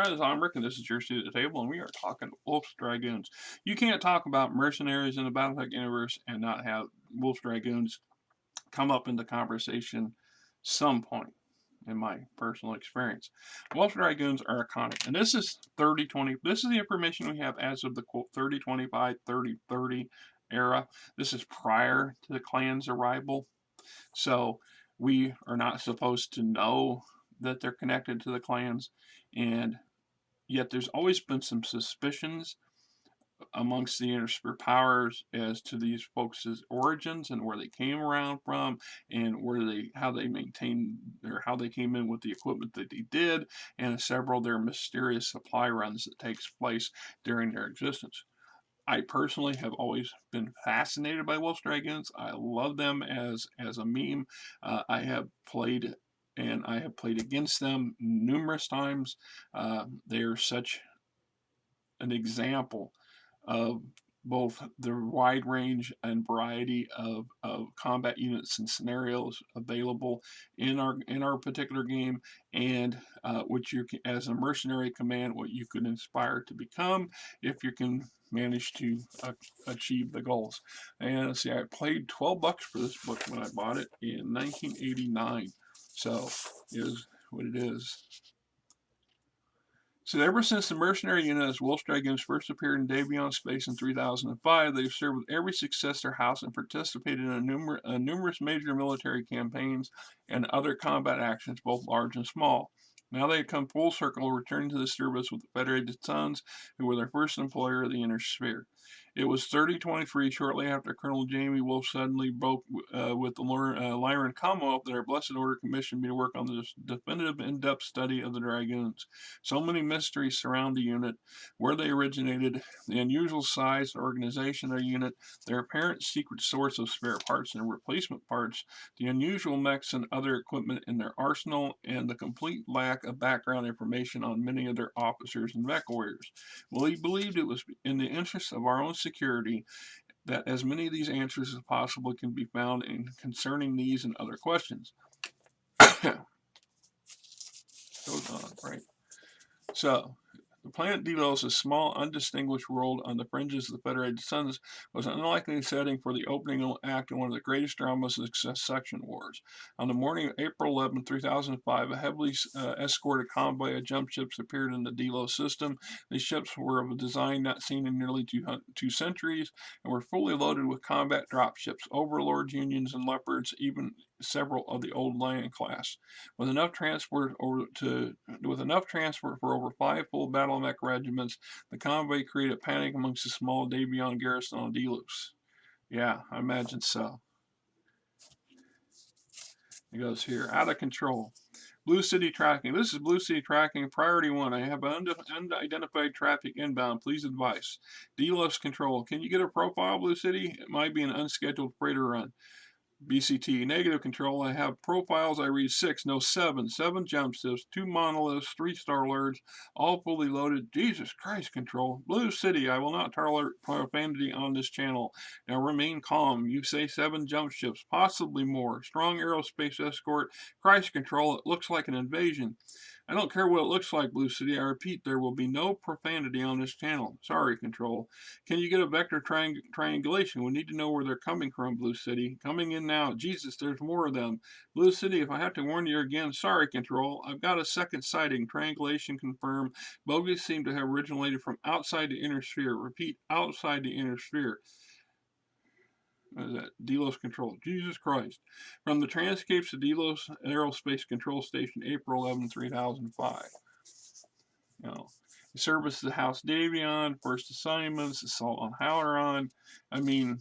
Perez. I'm Rick, and this is your seat at the table, and we are talking Wolf's Dragoons. You can't talk about mercenaries in the Battletech universe and not have Wolf's Dragoons come up in the conversation some point, in my personal experience. Wolf's Dragoons are iconic, and this is 3020. This is the information we have as of the quote 3025, 3030 era. This is prior to the clan's arrival, so we are not supposed to know that they're connected to the clans, and yet there's always been some suspicions amongst the Intersphere powers as to these folks' origins and where they came around from, and how they maintained or how they came in with the equipment that they did, and several of their mysterious supply runs that takes place during their existence. I personally have always been fascinated by Wolf's Dragoons. I love them as a meme. I have played against them numerous times. They are such an example of both the wide range and variety of combat units and scenarios available in our particular game, and which you can, as a mercenary command, what you could inspire to become if you can manage to achieve the goals. And let's see, I paid $12 for this book when I bought it in 1989, so it is what it is. So ever since the mercenary unit as Wolf's Dragoons first appeared in Day Beyond Space in 2005, they've served with every successor house and participated in numerous major military campaigns and other combat actions, both large and small. Now they had come full circle, returning to the service with the Federated Sons, who were their first employer of the Inner Sphere. It was 3023, shortly after Colonel Jamie Wolf suddenly broke with the Lyran Commonwealth, that our Blessed Order commissioned me to work on this definitive in-depth study of the Dragoons. So many mysteries surround the unit: where they originated, the unusual size and organization of the unit, their apparent secret source of spare parts and replacement parts, the unusual mechs and other equipment in their arsenal, and the complete lack of background information on many of their officers and mech warriors. Well, he believed it was in the interest of our own security that as many of these answers as possible can be found in concerning these and other questions. Goes on, right? So, the planet Delos, a small, undistinguished world on the fringes of the Federated Suns, was an unlikely setting for the opening act in one of the greatest dramas of the Succession Wars. On the morning of April 11, 2005, a heavily escorted convoy of jump ships appeared in the Delos system. These ships were of a design not seen in nearly two centuries and were fully loaded with combat dropships, overlords, unions, and leopards, even several of the old Lion class. With enough transport for over 5 full battle mech regiments, the convoy created panic amongst the small Davion garrison on Delos. Yeah, I imagine so. It goes here, out of control. Blue City tracking. This is Blue City tracking, priority 1. I have unidentified traffic inbound. Please advise. Delos control. Can you get a profile, Blue City? It might be an unscheduled freighter run. BCT, negative control. I have profiles. I read 6, no 7. 7 jump ships, 2 monoliths, 3 Star-Lords, all fully loaded. Jesus Christ, control. Blue City, I will not tolerate profanity on this channel. Now remain calm. You say 7 jump ships, possibly more. Strong aerospace escort. Christ, control. It looks like an invasion. I don't care what it looks like, Blue City. I repeat, there will be no profanity on this channel. Sorry, Control. Can you get a vector triangulation? We need to know where they're coming from, Blue City. Coming in now. Jesus, there's more of them. Blue City, if I have to warn you again, sorry, Control. I've got a second sighting. Triangulation confirmed. Bogies seem to have originated from outside the inner sphere. Repeat, outside the inner sphere. Delos Control. Jesus Christ. From the Transcapes of Delos Aerospace Control Station, April 11, 2005. Service to House Davion, first assignments, assault on Halaron. I mean,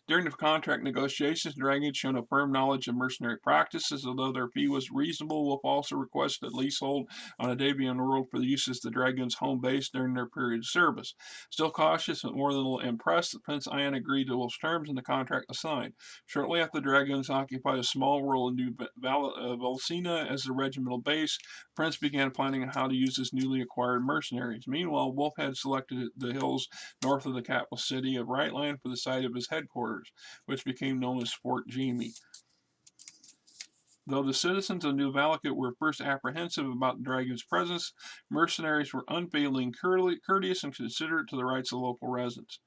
during the contract negotiations, Dragoons showed a firm knowledge of mercenary practices. Although their fee was reasonable, Wolf also requested leasehold on a Davion world for the use as the Dragoons' home base during their period of service. Still cautious but more than impressed, the Prince Ian agreed to Wolf's terms and the contract was signed. Shortly after the Dragoons occupied a small world in New Valsina as the regimental base, Prince began planning on how to use his newly acquired mercenaries. Meanwhile, Wolf had selected the hills north of the capital city of Rightland for the site of his headquarters, which became known as Fort Jamie. Though the citizens of New Valakut were first apprehensive about the Dragoon's presence, mercenaries were unfailing, courteous, and considerate to the rights of local residents.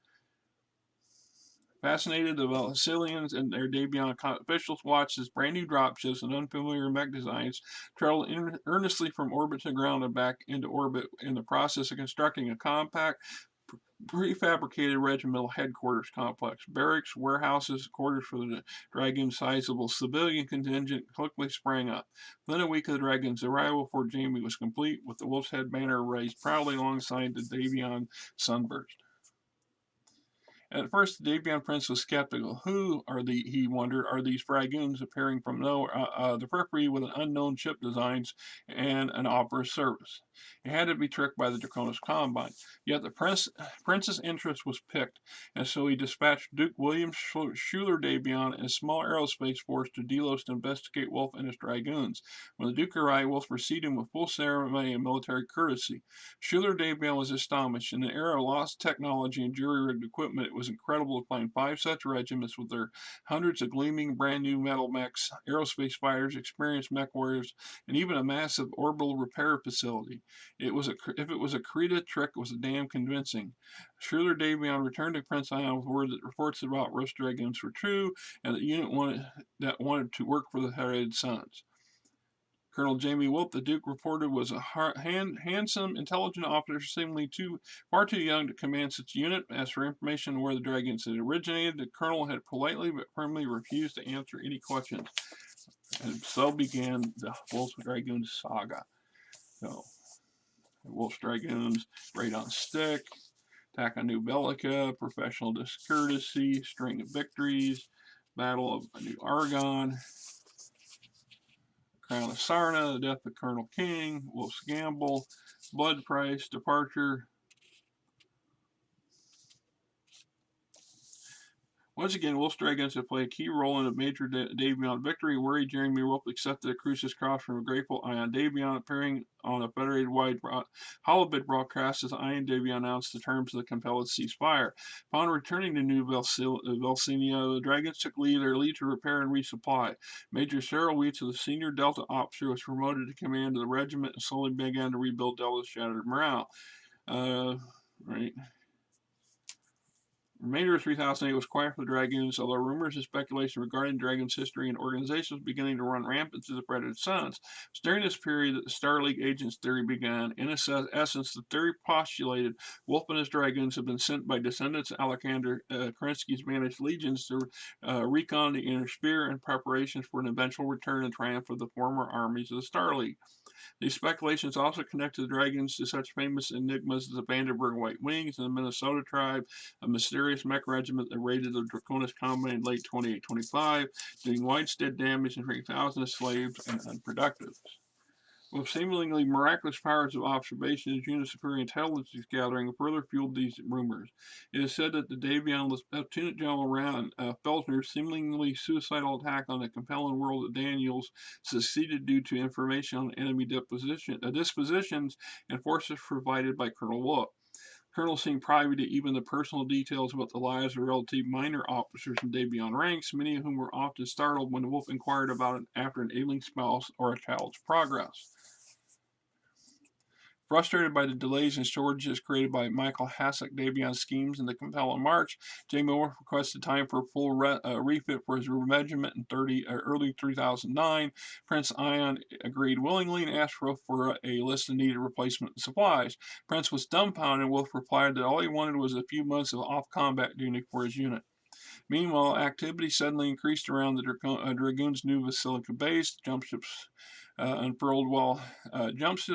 Fascinated, the Valacilians and their Dabion officials watched as brand new dropships and unfamiliar mech designs traveled earnestly from orbit to ground and back into orbit in the process of constructing a compact, prefabricated regimental headquarters complex. Barracks, warehouses, quarters for the Dragoon's sizable civilian contingent quickly sprang up. Within a week of the Dragoon's arrival, Fort Jamie was complete, with the Wolf's Head banner raised proudly alongside the Davion Sunburst. At first, the Davion prince was skeptical. Who are he wondered, are these Dragoons appearing from the periphery with an unknown ship designs and an opera service? He had to be tricked by the Draconis Combine. Yet the prince's interest was piqued, and so he dispatched Duke William Schuyler Davion and a small aerospace force to Delos to investigate Wolf and his Dragoons. When the Duke arrived, Wolf received him with full ceremony and military courtesy. Schuyler Davion was astonished. In an era of lost technology and jury-rigged equipment, it was incredible to find 5 such regiments with their hundreds of gleaming brand new metal mechs, aerospace fighters, experienced mech warriors, and even a massive orbital repair facility. If it was a Krita trick, it was damn convincing. Schuyler Davion returned to Prince Island with word that reports about Roast Dragoons were true, and the unit wanted to work for the Herod Sons. Colonel Jamie Wolfe, the Duke reported, was a handsome, intelligent officer, seemingly far too young to command such a unit. As for information on where the Dragoons had originated, the colonel had politely but firmly refused to answer any questions. And so began the Wolf's Dragoons saga. So, Wolf's Dragoons, raid on stick, attack on New Bellica, professional discourtesy, string of victories, battle of New Argonne, Crown of Sarna, the death of Colonel King, Wolf's Gamble, Blood Price, departure. Once again, Wolf's Dragoons have played a key role in a major Davion victory. Worried Jeremy Wolf accepted a Crucis Cross from a grateful Ion Davion, appearing on a Federated-wide holobit broadcast as Ion Davion announced the terms of the compelled ceasefire. Upon returning to New Velsinia, the Dragons took their lead to repair and resupply. Major Cyril Weitz, the senior Delta officer, was promoted to command of the regiment and slowly began to rebuild Delta's shattered morale. Right. The remainder of 3008 was quiet for the Dragoons, although rumors and speculation regarding Dragoons' history and organization was beginning to run rampant to the Predator's sons. It was during this period that the Star League agents theory began. In essence, the theory postulated Wolf and his Dragoons had been sent by descendants of Alexander Kerensky's vanished legions to recon the inner sphere in preparations for an eventual return and triumph of the former armies of the Star League. These speculations also connected the Dragons to such famous enigmas as the Vandenberg White Wings and the Minnesota tribe, a mysterious mech regiment that raided the Draconis Combine in late 2825, doing widespread damage and freeing thousands of slaves and unproductives. With seemingly miraculous powers of observation, his unit superior intelligence gathering further fueled these rumors. It is said that the Davion Lieutenant General Felsner's seemingly suicidal attack on the compelling world of Daniels succeeded due to information on enemy dispositions and forces provided by Colonel Wolf. Colonel seemed privy to even the personal details about the lives of relatively minor officers in Davion ranks, many of whom were often startled when Wolf inquired about it after an ailing spouse or a child's progress. Frustrated by the delays and shortages created by Michael Hasek Davion's schemes in the compelling march, Jamie Wolfe requested time for a full refit for his regiment in early 3009. Prince Ion agreed willingly and asked Wolfe for a list of needed replacement supplies. Prince was dumbfounded, and Wolfe replied that all he wanted was a few months of off-combat duty for his unit. Meanwhile, activity suddenly increased around the Dragoons' new Basilica base. Jumpship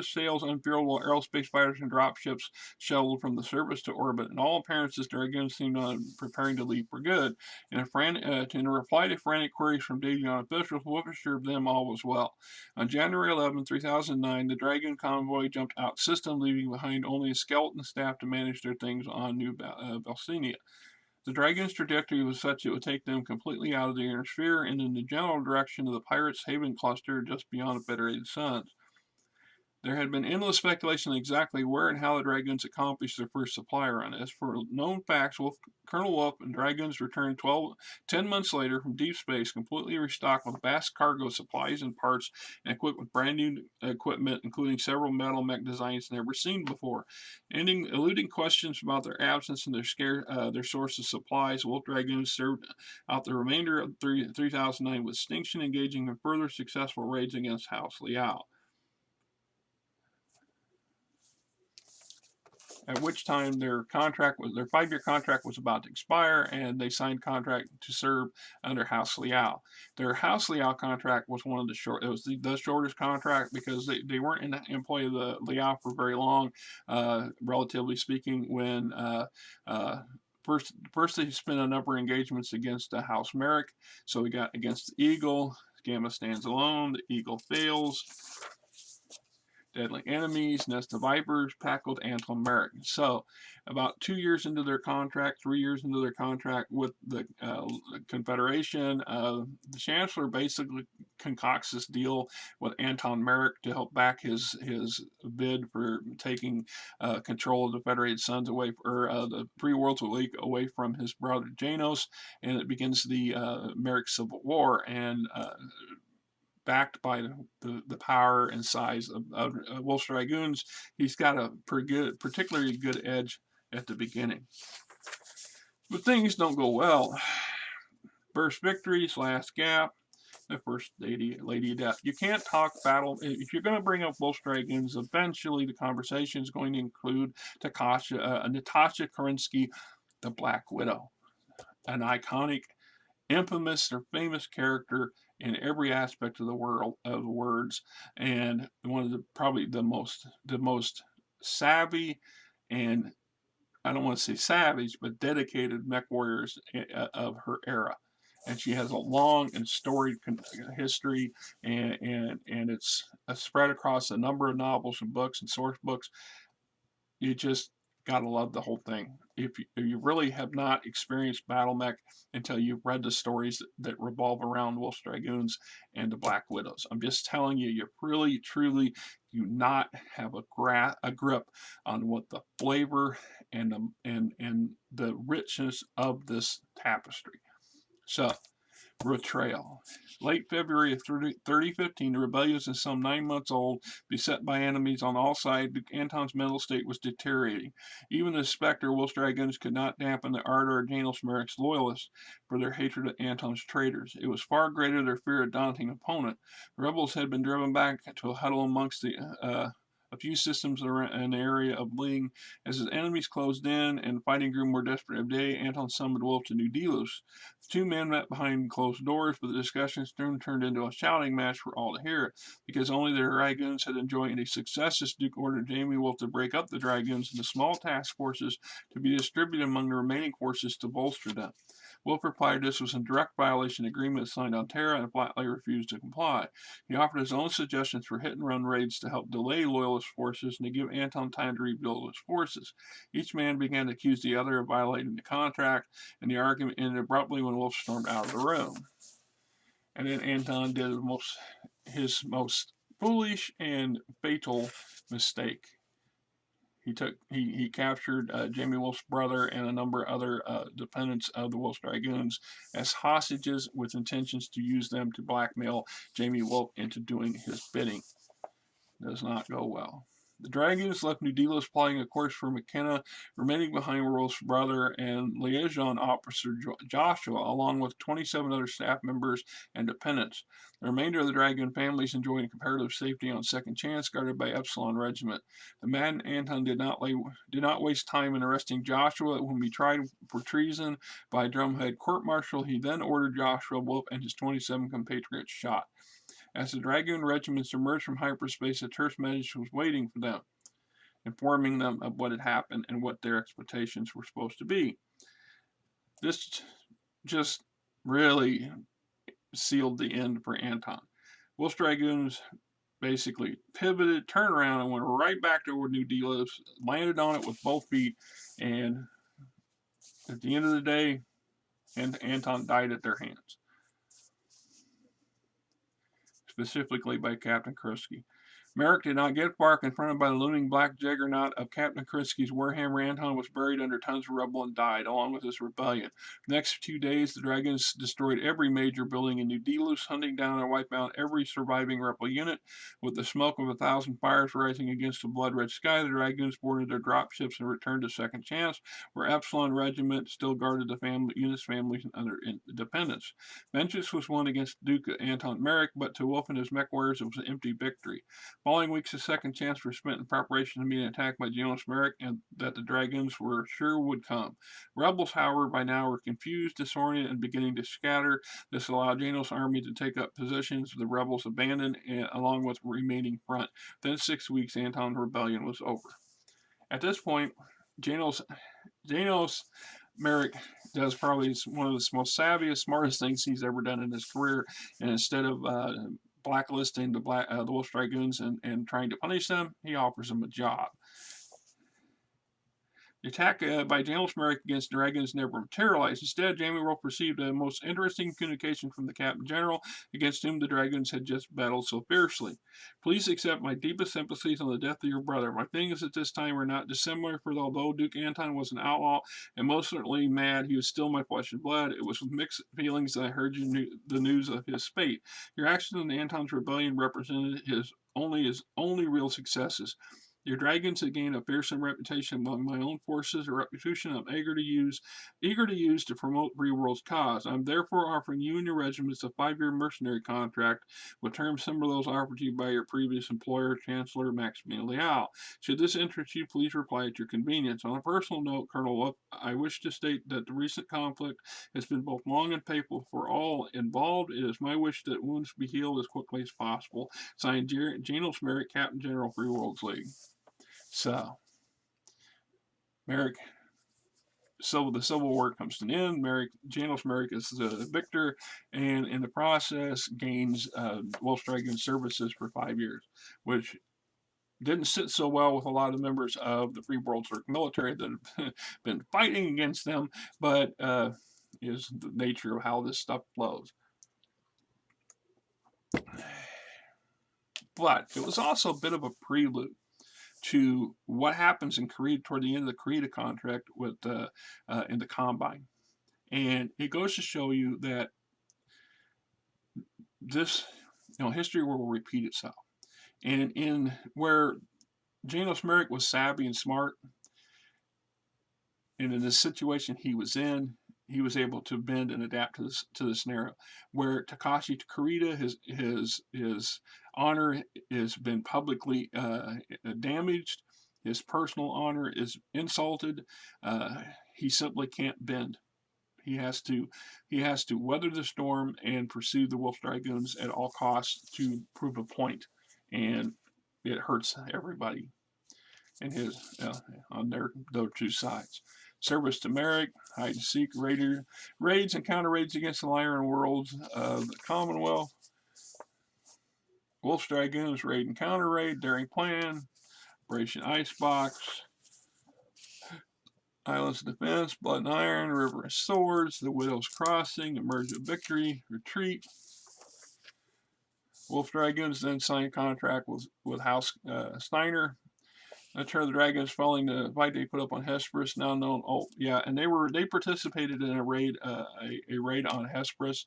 sails unfurled while aerospace fighters and dropships shuttled from the surface to orbit. In all appearances, the Dragoons seemed preparing to leave for good. In a reply to frantic queries from Davion officials, Wolf assured them all was well. On January 11, 3009, the Dragoon convoy jumped out system, leaving behind only a skeleton staff to manage their things on New Velsinia. The Dragoon's trajectory was such it would take them completely out of the inner sphere and in the general direction of the Pirates' Haven cluster just beyond the Federated Suns. There had been endless speculation on exactly where and how the Dragoons accomplished their first supply run. As for known facts, Colonel Wolf and Dragoons returned 10 months later from deep space, completely restocked with vast cargo supplies and parts, and equipped with brand new equipment, including several metal mech designs never seen before. Eluding questions about their absence and their source of supplies, Wolf Dragoons served out the remainder of 3009 with distinction, engaging in further successful raids against House Liao. At which time their 5-year contract was about to expire, and they signed contract to serve under House Liao. Their House Liao contract was one of the the shortest contract because they weren't in the employ of the Liao for very long, relatively speaking. When first they spent a number of engagements against House Merrick, so we got against the Eagle. Gamma stands alone. The Eagle fails. Deadly Enemies, Nest of Vipers, Packled, Anton Merrick. So, about 2 years into their contract, 3 years into their contract with the Confederation, the Chancellor basically concocts this deal with Anton Merrick to help back his bid for taking control of the Federated Suns away, or the Free Worlds League away from his brother Janos, and it begins the Merrick Civil War. And backed by the power and size of Wolf's Dragoons, he's got a particularly good edge at the beginning. But things don't go well. First victories, last gap, the first lady of death. You can't talk battle. If you're going to bring up Wolf's Dragoons, eventually the conversation is going to include Natasha Kerensky, the Black Widow, an iconic, infamous or famous character in every aspect of the world of words, and one of probably the most savvy, and I don't want to say savage, but dedicated mech warriors of her era. And she has a long and storied history, and it's spread across a number of novels and books and source books. You just gotta love the whole thing. If you really have not experienced Battle Mech until you've read the stories that revolve around Wolf's Dragoons and the Black Widows, I'm just telling you, you really, truly do not have a grip on what the flavor and the richness of this tapestry. So, Betrayal. Late February of 3015, the rebellion was some 9 months old, beset by enemies on all sides. Anton's mental state was deteriorating. Even the Spectre Wolf's Dragoons could not dampen the ardor of Janos Merrick's loyalists for their hatred of Anton's traitors. It was far greater their fear of daunting opponent. The rebels had been driven back to a huddle amongst a few systems in the area of Ling. As his enemies closed in and fighting grew more desperate every day, Anton summoned Wolf to New Delos. The two men met behind closed doors, but the discussion soon turned into a shouting match for all to hear. Because only the Dragoons had enjoyed any successes, Duke ordered Jamie Wolf to break up the Dragoons into small task forces to be distributed among the remaining forces to bolster them. Wolf replied this was in direct violation of the agreement signed on Terra and flatly refused to comply. He offered his own suggestions for hit-and-run raids to help delay Loyalist forces and to give Anton time to rebuild his forces. Each man began to accuse the other of violating the contract, and the argument ended abruptly when Wolf stormed out of the room. And then Anton did his most foolish and fatal mistake. He captured Jamie Wolf's brother and a number of other dependents of the Wolf's Dragoons as hostages with intentions to use them to blackmail Jamie Wolf into doing his bidding. Does not go well. The Dragoons left New Delos plotting a course for McKenna, remaining behind were Wolf's brother and liaison officer Joshua, along with 27 other staff members and dependents. The remainder of the Dragoon families enjoying comparative safety on Second Chance, guarded by Epsilon Regiment. The maddened Anton did not waste time in arresting Joshua, whom he tried for treason by a drumhead court-martial. He then ordered Joshua, Wolf, and his 27 compatriots shot. As the Dragoon regiments emerged from hyperspace, a terse message was waiting for them, informing them of what had happened and what their expectations were supposed to be. This just really sealed the end for Anton. Wolf's Dragoons basically pivoted, turned around, and went right back to where New Delos, landed on it with both feet, and at the end of the day, Anton died at their hands. Specifically by Captain Kerensky. Merrick did not get far. Confronted by the looming black juggernaut of Captain Kerensky's Warhammer, Anton was buried under tons of rubble and died, along with his rebellion. The next 2 days, the Dragoons destroyed every major building in New Delos, hunting down and wiping out every surviving rebel unit. With the smoke of 1,000 fires rising against the blood-red sky, the Dragoons boarded their dropships and returned to Second Chance, where Epsilon Regiment still guarded the unit's families and other independents. Vengeance was won against Duke Anton Merrick, but to Wolf and his MechWarriors it was an empty victory. Following weeks of Second Chance were spent in preparation to meet an attack by Janos Merrick and that the Dragoons were sure would come. Rebels, however, by now were confused, disoriented, and beginning to scatter. This allowed Janos' army to take up positions the rebels abandoned, along with the remaining front. Within 6 weeks, Anton's rebellion was over. At this point, Janos Merrick does probably one of the most savviest, smartest things he's ever done in his career, and instead of blacklisting the Wolf Dragoons and trying to punish them, he offers them a job. The attack by Janos Merrick against Dragoons never materialized. Instead, Jamie Wolf received a most interesting communication from the Captain General, against whom the Dragoons had just battled so fiercely. Please accept my deepest sympathies on the death of your brother. My feelings at this time are not dissimilar, for although Duke Anton was an outlaw and most certainly mad, he was still my flesh and blood. It was with mixed feelings that I heard the news of his fate. Your actions in Anton's rebellion represented his only real successes. Your Dragons had gained a fearsome reputation among my own forces, a reputation I'm eager to use to promote Free World's cause. I'm therefore offering you and your regiments a 5-year mercenary contract with terms similar to those offered to you by your previous employer, Chancellor Maximilian Leal. Should this interest you, please reply at your convenience. On a personal note, Colonel Wolf, I wish to state that the recent conflict has been both long and painful for all involved. It is my wish that wounds be healed as quickly as possible. Signed, Janos Merrick, Captain General, Free World's League. So, Merrick, so the Civil War comes to an end. Janos Merrick is the victor, and in the process gains Wolf Dragoon services for 5 years, which didn't sit so well with a lot of members of the Free World's military that have been fighting against them, but is the nature of how this stuff flows. But it was also a bit of a prelude to what happens in Korea toward the end of the Korea contract with in the Combine. And it goes to show you that this, history will repeat itself. And in where Janos Merrick was savvy and smart, and in the situation he was in, he was able to bend and adapt to the scenario. Where Takashi Kurita, his honor has been publicly damaged, his personal honor is insulted. He simply can't bend. He has to weather the storm and pursue the Wolf Dragoons at all costs to prove a point, and it hurts everybody and his on their two sides. Service to Merrick, hide and seek, raids and counter raids against the Lyran worlds of the Commonwealth. Wolf's Dragoons, raid and counter raid, daring plan, Operation Icebox, Islands of Defense, Blood and Iron, River of Swords, The Widow's Crossing, Emerge of Victory, Retreat. Wolf Dragoons then signed contract with House Steiner. Turn the Dragons following the fight they put up on Hesperus, now known. Oh yeah, and they participated in a raid on Hesperus,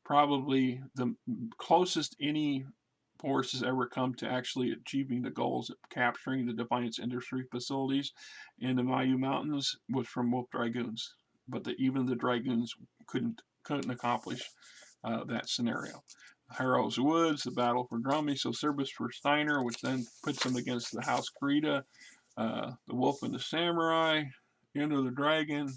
probably the closest any force has ever come to actually achieving the goals of capturing the Defiance industry facilities in the Mayu Mountains was from Wolf Dragoons, but even the Dragoons couldn't accomplish that scenario. Harrow's Woods, the Battle for Drummy, so service for Steiner, which then puts him against the House Kurita, the Wolf and the Samurai, End of the Dragon.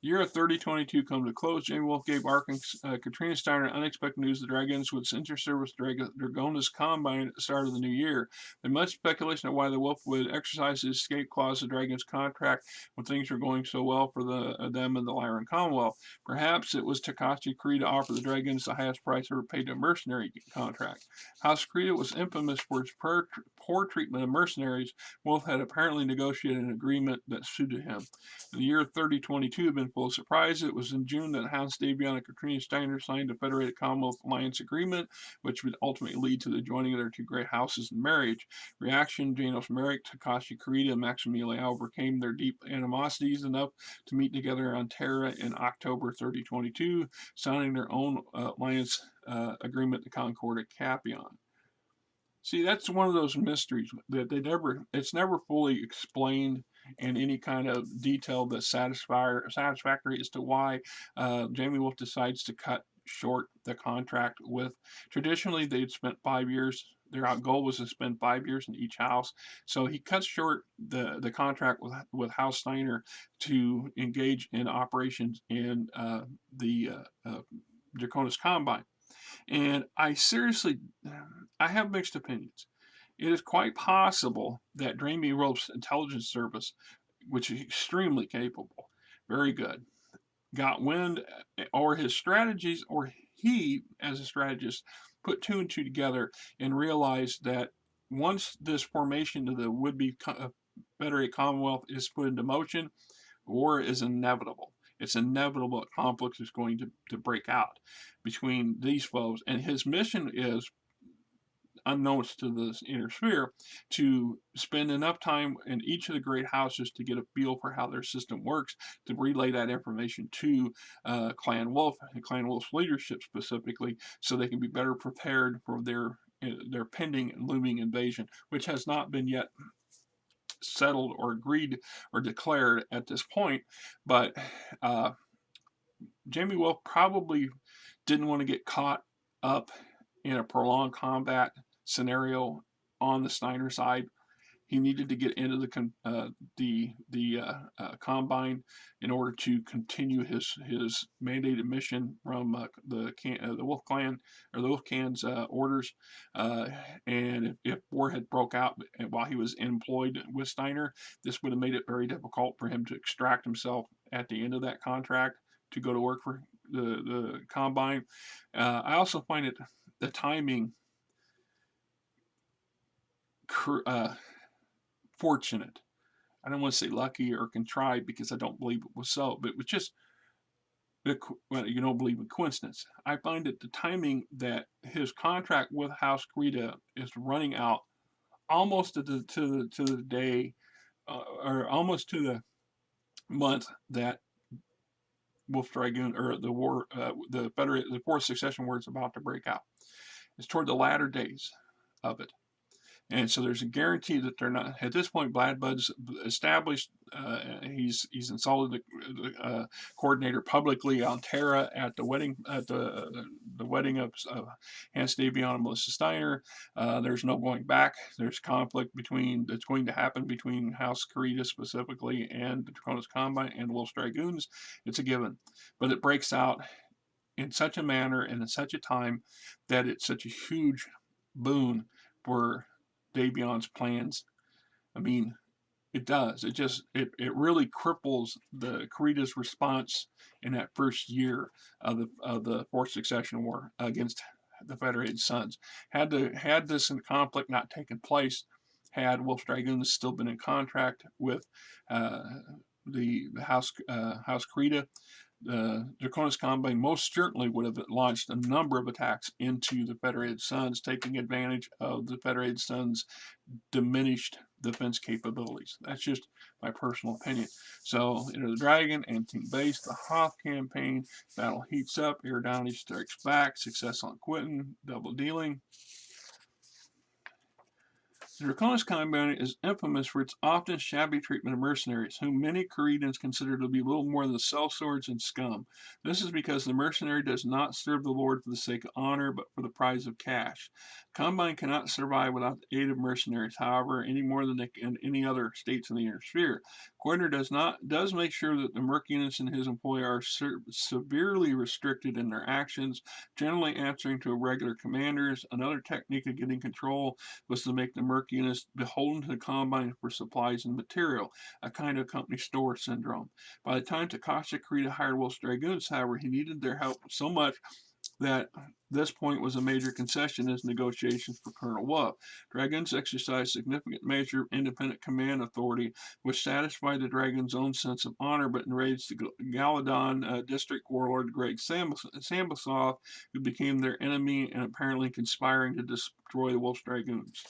The year of 3022 come to close. Jamie Wolf gave Ark and Katrina Steiner unexpected news the Dragons would enter service Dragona's Combine at the start of the new year. There much speculation of why the Wolf would exercise his escape clause of Dragon's contract when things were going so well for them and the Lyran Commonwealth. Perhaps it was Takashi Kurita offered the Dragons the highest price ever paid to a mercenary contract. House Kurita was infamous for its poor treatment of mercenaries. Wolf had apparently negotiated an agreement that suited him. The year of 3022 had been full of surprise. It was in June that Hans Davion and Katrina Steiner signed a Federated Commonwealth Alliance Agreement, which would ultimately lead to the joining of their two great houses in marriage. Reaction: Janos Merrick, Takashi Kurita, and Maximilian overcame their deep animosities enough to meet together on Terra in October 3022, signing their own alliance agreement, the Concord at Capion. See, that's one of those mysteries that it's never fully explained in any kind of detail that's satisfactory as to why Jamie Wolf decides to cut short the contract with. Traditionally, they'd spent 5 years. Their goal was to spend 5 years in each house. So he cuts short the contract with House Steiner to engage in operations in the Draconis Combine. And I have mixed opinions. It is quite possible that Jamie Wolf's intelligence service, which is extremely capable, very good, got wind, or his strategies, or he, as a strategist, put two and two together and realized that once this formation of the would-be Federated Commonwealth is put into motion, war is inevitable. It's inevitable that conflict is going to break out between these foes. And his mission is, unknowns to the inner sphere, to spend enough time in each of the great houses to get a feel for how their system works, to relay that information to Clan Wolf and Clan Wolf's leadership specifically, so they can be better prepared for their pending and looming invasion, which has not been yet settled or agreed or declared at this point. But Jamie Wolf probably didn't want to get caught up in a prolonged combat scenario on the Steiner side. He needed to get into the combine in order to continue his mandated mission from the Wolf Clan, or the Wolf Clan's orders. And if war had broke out while he was employed with Steiner, this would have made it very difficult for him to extract himself at the end of that contract to go to work for the combine. I also find it the timing fortunate. I don't want to say lucky or contrived, because I don't believe it was so, but it was just, well, you don't believe in coincidence. I find that the timing that his contract with House Greta is running out almost to the day, or almost to the month that Wolf Dragoon, or the war, the Fourth Succession War is about to break out. It's toward the latter days of it. And so there's a guarantee that they're not, at this point, Bad Bud's established. He's insulted the coordinator publicly on Terra at the wedding, the wedding of Hans Davion and Melissa Steiner. There's no going back. There's conflict that's going to happen between House Kurita specifically and the Draconis Combine and Wolf's Dragoons. It's a given. But it breaks out in such a manner and in such a time that it's such a huge boon for Davion's plans. I mean, it does. It really cripples the Kurita's response in that first year of the Fourth Succession War against the Federated Sons. Had this conflict not taken place, had Wolf's Dragoons still been in contract with the House Kurita, the Draconis Combine most certainly would have launched a number of attacks into the Federated Sons, taking advantage of the Federated Sons' diminished defense capabilities. That's just my personal opinion. So, Enter the Dragon and Team Base, the Hoth campaign, battle heats up, Iridanti strikes back, success on Quentin, double dealing. The Draconis Combine is infamous for its often shabby treatment of mercenaries, whom many Kuritans consider to be little more than sellswords and scum. This is because the mercenary does not serve the Lord for the sake of honor, but for the prize of cash. Combine cannot survive without the aid of mercenaries, however, any more than they can any other states in the inner sphere. Coordinator does make sure that the merc units in his employ are severely restricted in their actions, generally answering to regular commanders. Another technique of getting control was to make the merc units beholden to the Combine for supplies and material, a kind of company store syndrome. By the time Natasha Kerensky hired Wolf's Dragoons, however, he needed their help so much that this point was a major concession as negotiations for Colonel Wolf. Dragoons exercised significant measure of independent command authority, which satisfied the Dragoons' own sense of honor, but enraged the Galadon district warlord Greg Sambasov, who became their enemy and apparently conspiring to destroy the Wolf's Dragoons.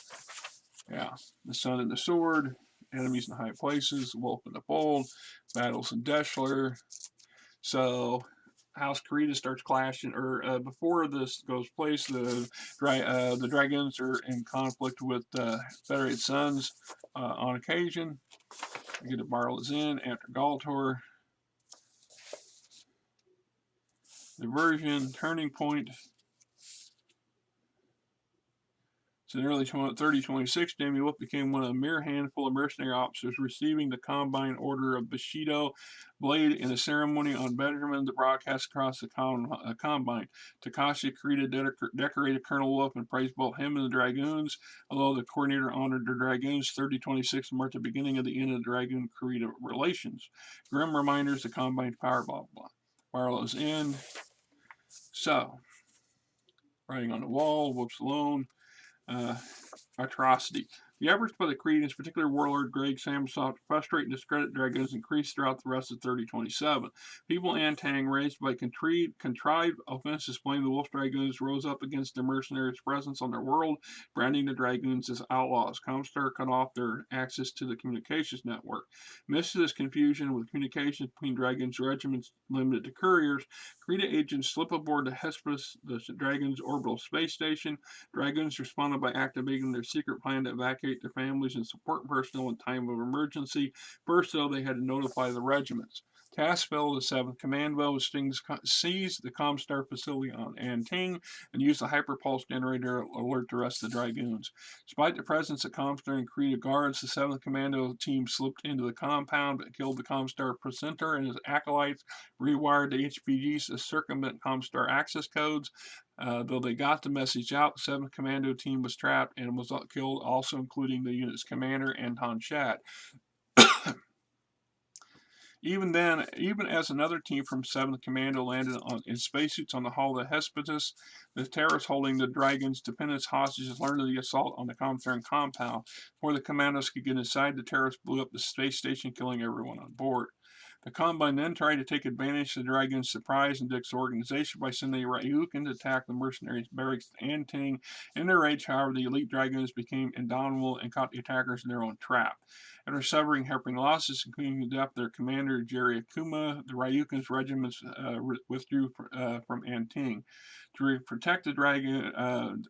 Yeah, the sun and the sword, enemies in high places, the wolf and the bold, battles in Deschler. So House Karita starts clashing, or before this goes place, the Dragoons are in conflict with Federated Sons on occasion. We get to Bartlett's Inn after Galtor. Diversion, turning point. So in early 3026, Jamie Wolf became one of a mere handful of mercenary officers receiving the Combine Order of Bushido Blade in a ceremony on Benjamin that broadcast across the Combine. Takashi Karita decorated Colonel Wolf and praised both him and the Dragoons, although the coordinator honored the Dragoons. 3026 marked the beginning of the end of the Dragoon-Karita relations. Grim reminders, the Combine's power, blah, blah. Barlow's End. So, writing on the wall, Wolf's alone. Atrocity. The efforts by the Cretans, particularly warlord Greg Samsov, to frustrate and discredit Dragoons increased throughout the rest of 3027. People Antang, raised by contrived offenses, blamed the Wolf Dragoons, rose up against the mercenaries' presence on their world, branding the Dragoons as outlaws. Comstar cut off their access to the communications network. Amidst this confusion with communications between Dragoons' regiments limited to couriers, Krita agents slip aboard the Hesperus, the Dragoons' orbital space station. Dragoons responded by activating their secret plan to evacuate their families and support personnel in time of emergency. First, though, they had to notify the regiments. Task fell to the 7th Commando. Stings seized the Comstar facility on Anting and used the hyperpulse generator to alert the rest of the Dragoons. Despite the presence of Comstar and Krita guards, the 7th Commando team slipped into the compound but killed the Comstar presenter and his acolytes, rewired the HPGs to circumvent Comstar access codes. Though they got the message out, the 7th Commando team was trapped and was killed, also including the unit's commander, Anton Shad. Even then, even as another team from 7th Commando landed in spacesuits on the hull of the Hesperus, the terrorists holding the Dragon's dependents hostages learned of the assault on the Comstar compound. Before the commandos could get inside, the terrorists blew up the space station, killing everyone on board. The Combine then tried to take advantage of the Dragon's surprise and disorganization by sending Ryukin to attack the mercenaries' barracks at Anting. In their rage, however, the elite Dragoons became indomitable and caught the attackers in their own trap. After suffering harrowing losses, including the death of their commander, Jerry Akuma, the Ryukin's regiments withdrew from Anting. To protect the Dragon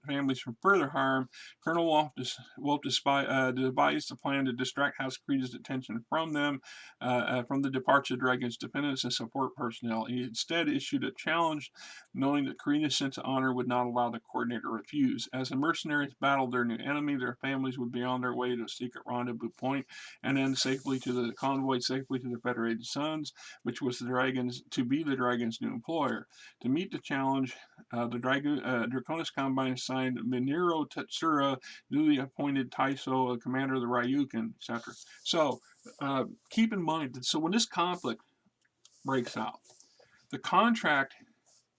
families from further harm, Colonel Wolf devised a plan to distract House Krita's attention from them, from the departure of Dragon's dependents and support personnel. He instead issued a challenge, knowing that Karita's sense of honor would not allow the coordinator to refuse. As the mercenaries battled their new enemy, their families would be on their way to a secret rendezvous point and then safely to the convoy, safely to the Federated Sons, which was the Dragons to be the Dragons' new employer. To meet the challenge, the Draconis Combine assigned Minero Tetsura, newly appointed Taiso, commander of the Ryukin, etc. So keep in mind that so when this conflict breaks out, the contract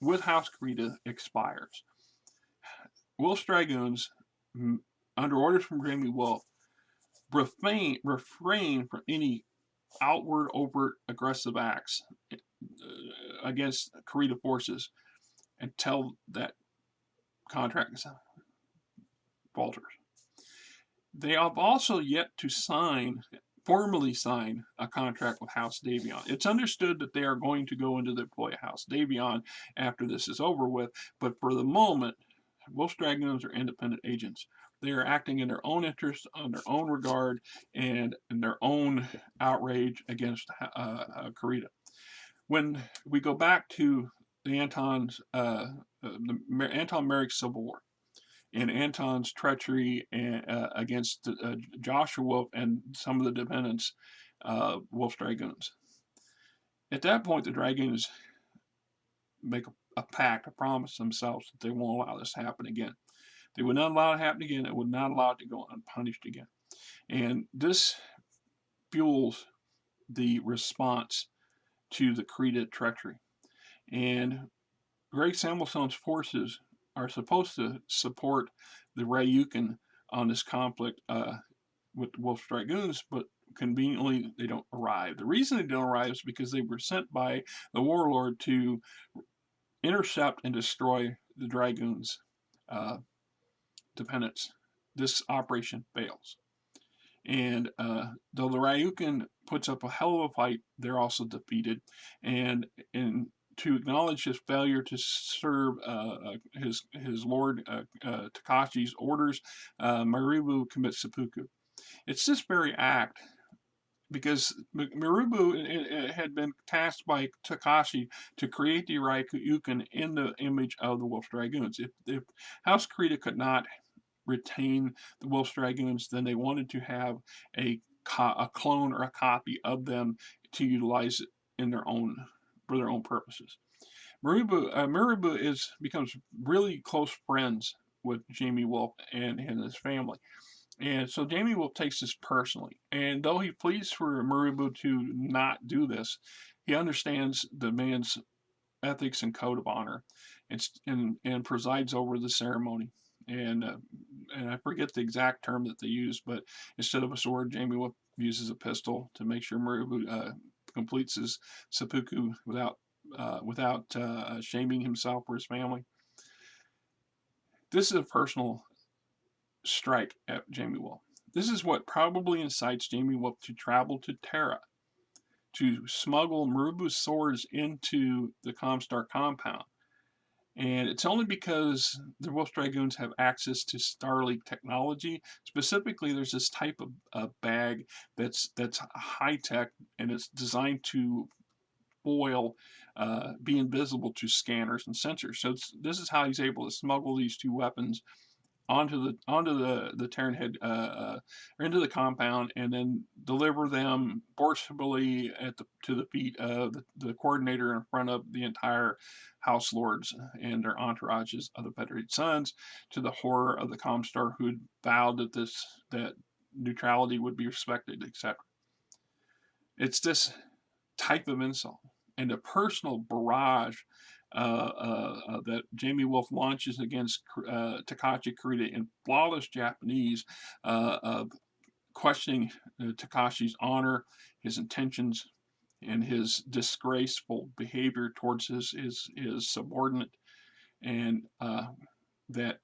with House Karita expires. Wolf's Dragoons, under orders from Jamie Wolf, refrain from any outward, overt, aggressive acts against Karita forces until that contract falters. They have also yet to formally sign a contract with House Davion. It's understood that they are going to go into the employ of House Davion after this is over with, but for the moment, Wolf's Dragoons are independent agents. They are acting in their own interest, on their own regard, and in their own outrage against Karita. When we go back to the Anton Merrick Civil War, and Anton's treachery against Joshua Wolf and some of the dependents, Wolf's Dragoons. At that point, the Dragoons make a pact, a promise themselves that they won't allow this to happen again. They would not allow it to happen again. They would not allow it to go unpunished again. And this fuels the response to the Karita treachery. And Greg Samuelson's forces are supposed to support the Ryukin on this conflict with the Wolf's Dragoons, but conveniently they don't arrive. The reason they don't arrive is because they were sent by the warlord to intercept and destroy the Dragoons' dependents. This operation fails. And though the Ryukin puts up a hell of a fight, they're also defeated. And to acknowledge his failure to serve his lord Takashi's orders, Maribu commits seppuku. It's this very act, because Maribu had been tasked by Takashi to create the Ryukin in the image of the Wolf's Dragoons. If House Kurita could not retain the Wolf's Dragoons, then they wanted to have a clone or a copy of them to utilize it in their own for their own purposes. Maribu becomes really close friends with Jamie Wolf and his family. And so Jamie Wolf takes this personally. And though he pleads for Maribu to not do this, he understands the man's ethics and code of honor, and presides over the ceremony. And I forget the exact term that they use, but instead of a sword, Jamie Wolf uses a pistol to make sure Maribu completes his seppuku without shaming himself or his family. This is a personal strike at Jamie Wolf. This is what probably incites Jamie Wolf to travel to Terra to smuggle Maribu's swords into the Comstar compound. And it's only because the Wolf Dragoons have access to Starlink technology. Specifically, there's this type of bag that's high tech, and it's designed to foil, be invisible to scanners and sensors. So this is how he's able to smuggle these two weapons onto the Terran head, or into the compound, and then deliver them forcibly to the feet of the coordinator in front of the entire House Lords and their entourages of the Federated Sons, to the horror of the Comstar, who had vowed that neutrality would be respected, etc. It's this type of insult and a personal barrage that Jamie Wolf launches against Takashi Kurita in flawless Japanese, questioning Takashi's honor, his intentions, and his disgraceful behavior towards his subordinate, and that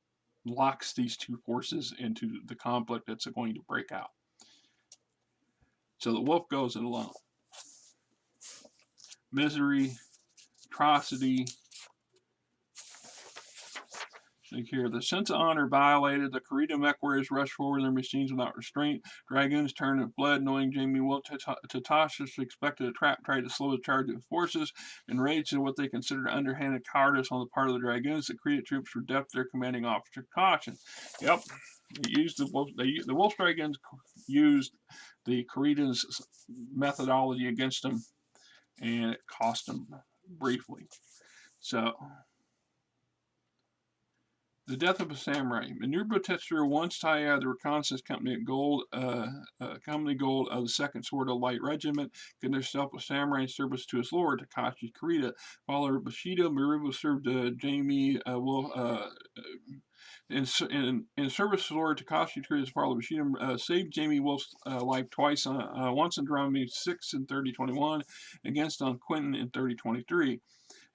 locks these two forces into the conflict that's going to break out. So the Wolf goes it alone. Misery, atrocity. Like here, the sense of honor violated. The Kurita MechWarriors rushed forward their machines without restraint. Dragoons turned and fled, knowing Jamie Wolf. Natasha expected a trap, tried to slow the charge of forces. Enraged at what they considered underhanded cowardice on the part of the Dragoons, the Kurita troops were deaf to their commanding officer caution. Yep, the Wolf Dragoons used the Kurita's methodology against them, and it cost them briefly. So, the death of a samurai. Minoru Tetsuro once Taya, the reconnaissance company Gold of the Second Sword of Light Regiment, considered himself a samurai in service to his lord, Takashi Kurita. Follower Bushido, Mirubu served Jamie in service to Lord Takashi Kurita's father Bushido saved Jamie Wolf's life twice, once in Drami 6 in 3021, against on Quentin in 3023.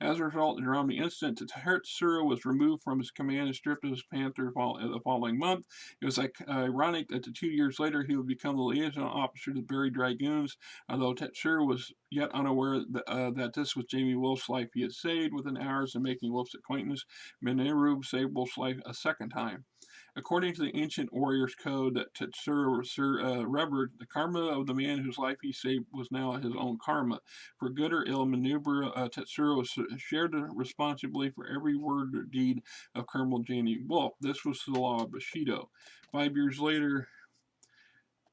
As a result of the Drami incident, Tetsuro was removed from his command and stripped of his panther the following month. It was ironic that 2 years later he would become the liaison officer to the buried Dragoons, although Tetsuro was yet unaware that this was Jamie Wolf's life he had saved. Within hours of making Wolf's acquaintance, Minoru saved Wolf's life a second time. According to the ancient warrior's code that Tetsuro revered, the karma of the man whose life he saved was now his own karma. For good or ill, Tetsuro shared the responsibility for every word or deed of Colonel Jamie Wolf. This was the law of Bushido. 5 years later,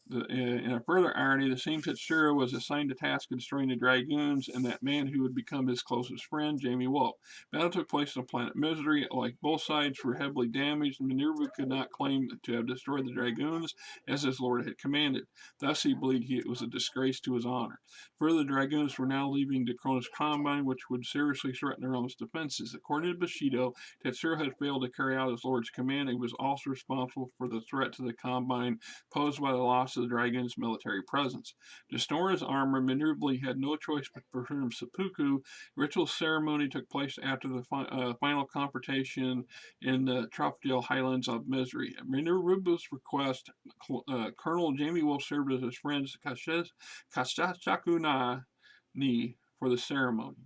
In a further irony, the same Katsura was assigned the task of destroying the Dragoons and that man who would become his closest friend, Jamie Wolf. Battle took place on planet Misery. Like both sides were heavily damaged, and Minerva could not claim to have destroyed the Dragoons as his lord had commanded. Thus, he believed it was a disgrace to his honor. Further, the Dragoons were now leaving the Cronus Combine, which would seriously threaten their own defenses. According to Bushido, Katsura had failed to carry out his lord's command and was also responsible for the threat to the Combine posed by the loss of the Dragon's military presence. To store his armor, Minerva had no choice but to perform seppuku. Ritual ceremony took place after the final confrontation in the tropical highlands of Misery. At Minerva's request, Colonel Jamie Wolf served as his friend Kashachakuna Ni for the ceremony.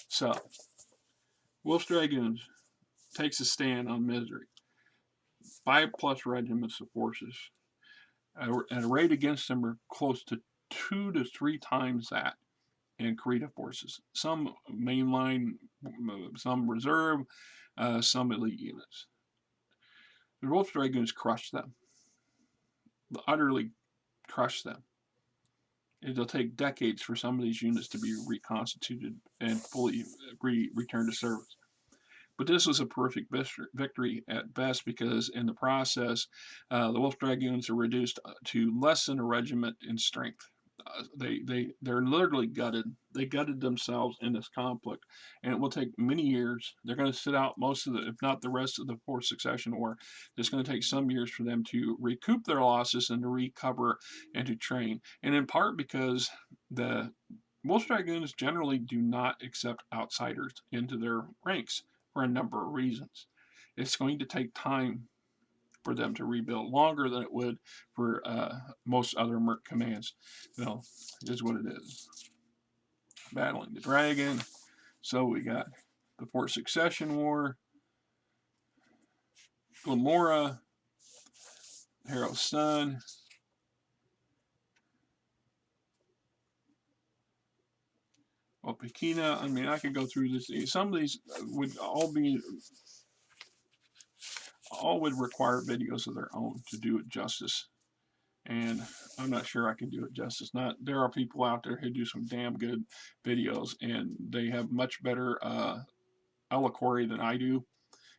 So, Wolf's Dragoons takes a stand on Misery. 5+ regiments of forces. At a rate against them are close to 2 to 3 times that in Krita forces. Some mainline, some reserve, some elite units. The Wolf Dragoons crushed them. Utterly crushed them. It'll take decades for some of these units to be reconstituted and fully returned to service. But this was a perfect victory at best because in the process, the Wolf Dragoons are reduced to less than a regiment in strength. They're literally gutted. They gutted themselves in this conflict, and it will take many years. They're going to sit out most of the, if not the rest of the Fourth Succession War. It's going to take some years for them to recoup their losses and to recover and to train. And in part because the Wolf Dragoons generally do not accept outsiders into their ranks for a number of reasons. It's going to take time for them to rebuild, longer than it would for most other merc commands. It is what it is. Battling the dragon. So we got the Fourth Succession War, Glamora, Hero's Son, Opekina. I mean, I could go through this. Some of these would all would require videos of their own to do it justice. And I'm not sure I can do it justice. There are people out there who do some damn good videos, and they have much better eloquy than I do.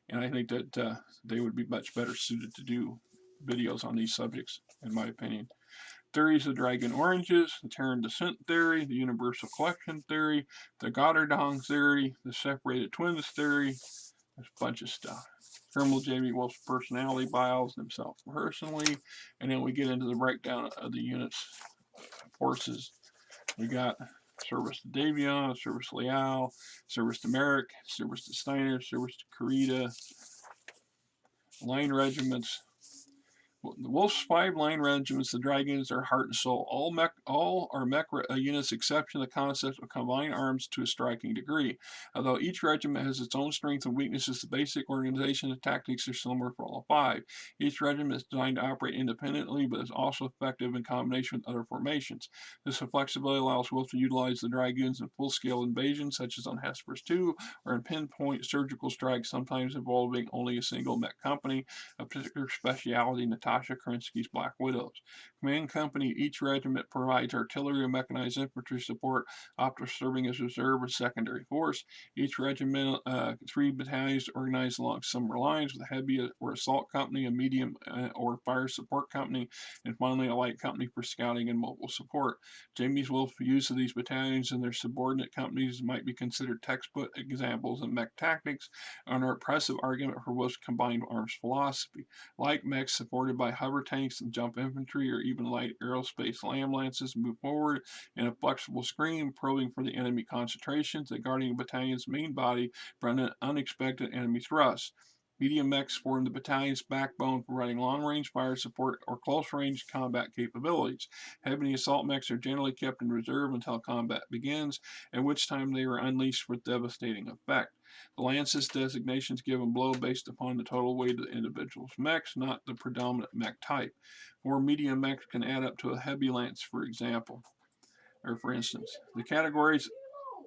And I think that they would be much better suited to do videos on these subjects, in my opinion. Theories of Dragon Oranges, the Terran Descent Theory, the Universal Collection Theory, the Goddardong Theory, the Separated Twins Theory. There's a bunch of stuff. Colonel Jamie Wolf's personality bios himself personally, and then we get into the breakdown of the units, forces. We got Service to Davion, Service to Leal, Service to Merrick, Service to Steiner, Service to Karita, line regiments. The Wolf's 5 line regiments, the Dragoons, are heart and soul. All are mech units, exception the concept of combined arms to a striking degree. Although each regiment has its own strengths and weaknesses, the basic organization and tactics are similar for all 5. Each regiment is designed to operate independently, but is also effective in combination with other formations. This flexibility allows Wolf to utilize the Dragoons in full-scale invasions, such as on Hesperus II, or in pinpoint surgical strikes, sometimes involving only a single mech company, a particular speciality Natasha Kerensky's Black Widows. Command Company, each regiment provides artillery and mechanized infantry support, often serving as reserve or secondary force. Each regiment, 3 battalions organized along similar lines, with a heavy or assault company, a medium or fire support company, and finally a light company for scouting and mobile support. Jamie Wolf's use of these battalions and their subordinate companies might be considered textbook examples of mech tactics, and an impressive argument for Wolf's combined arms philosophy. Light mechs supported by hover tanks and jump infantry, or even light aerospace lamb lances, move forward in a flexible screen, probing for the enemy concentrations and guarding a battalion's main body from an unexpected enemy thrust. Medium mechs form the battalion's backbone, providing long-range fire support or close-range combat capabilities. Heavy assault mechs are generally kept in reserve until combat begins, at which time they are unleashed with devastating effect. The Lance's designations give them blow based upon the total weight of the individual's mechs, not the predominant mech type. 4 medium mechs can add up to a heavy lance, for instance. The categories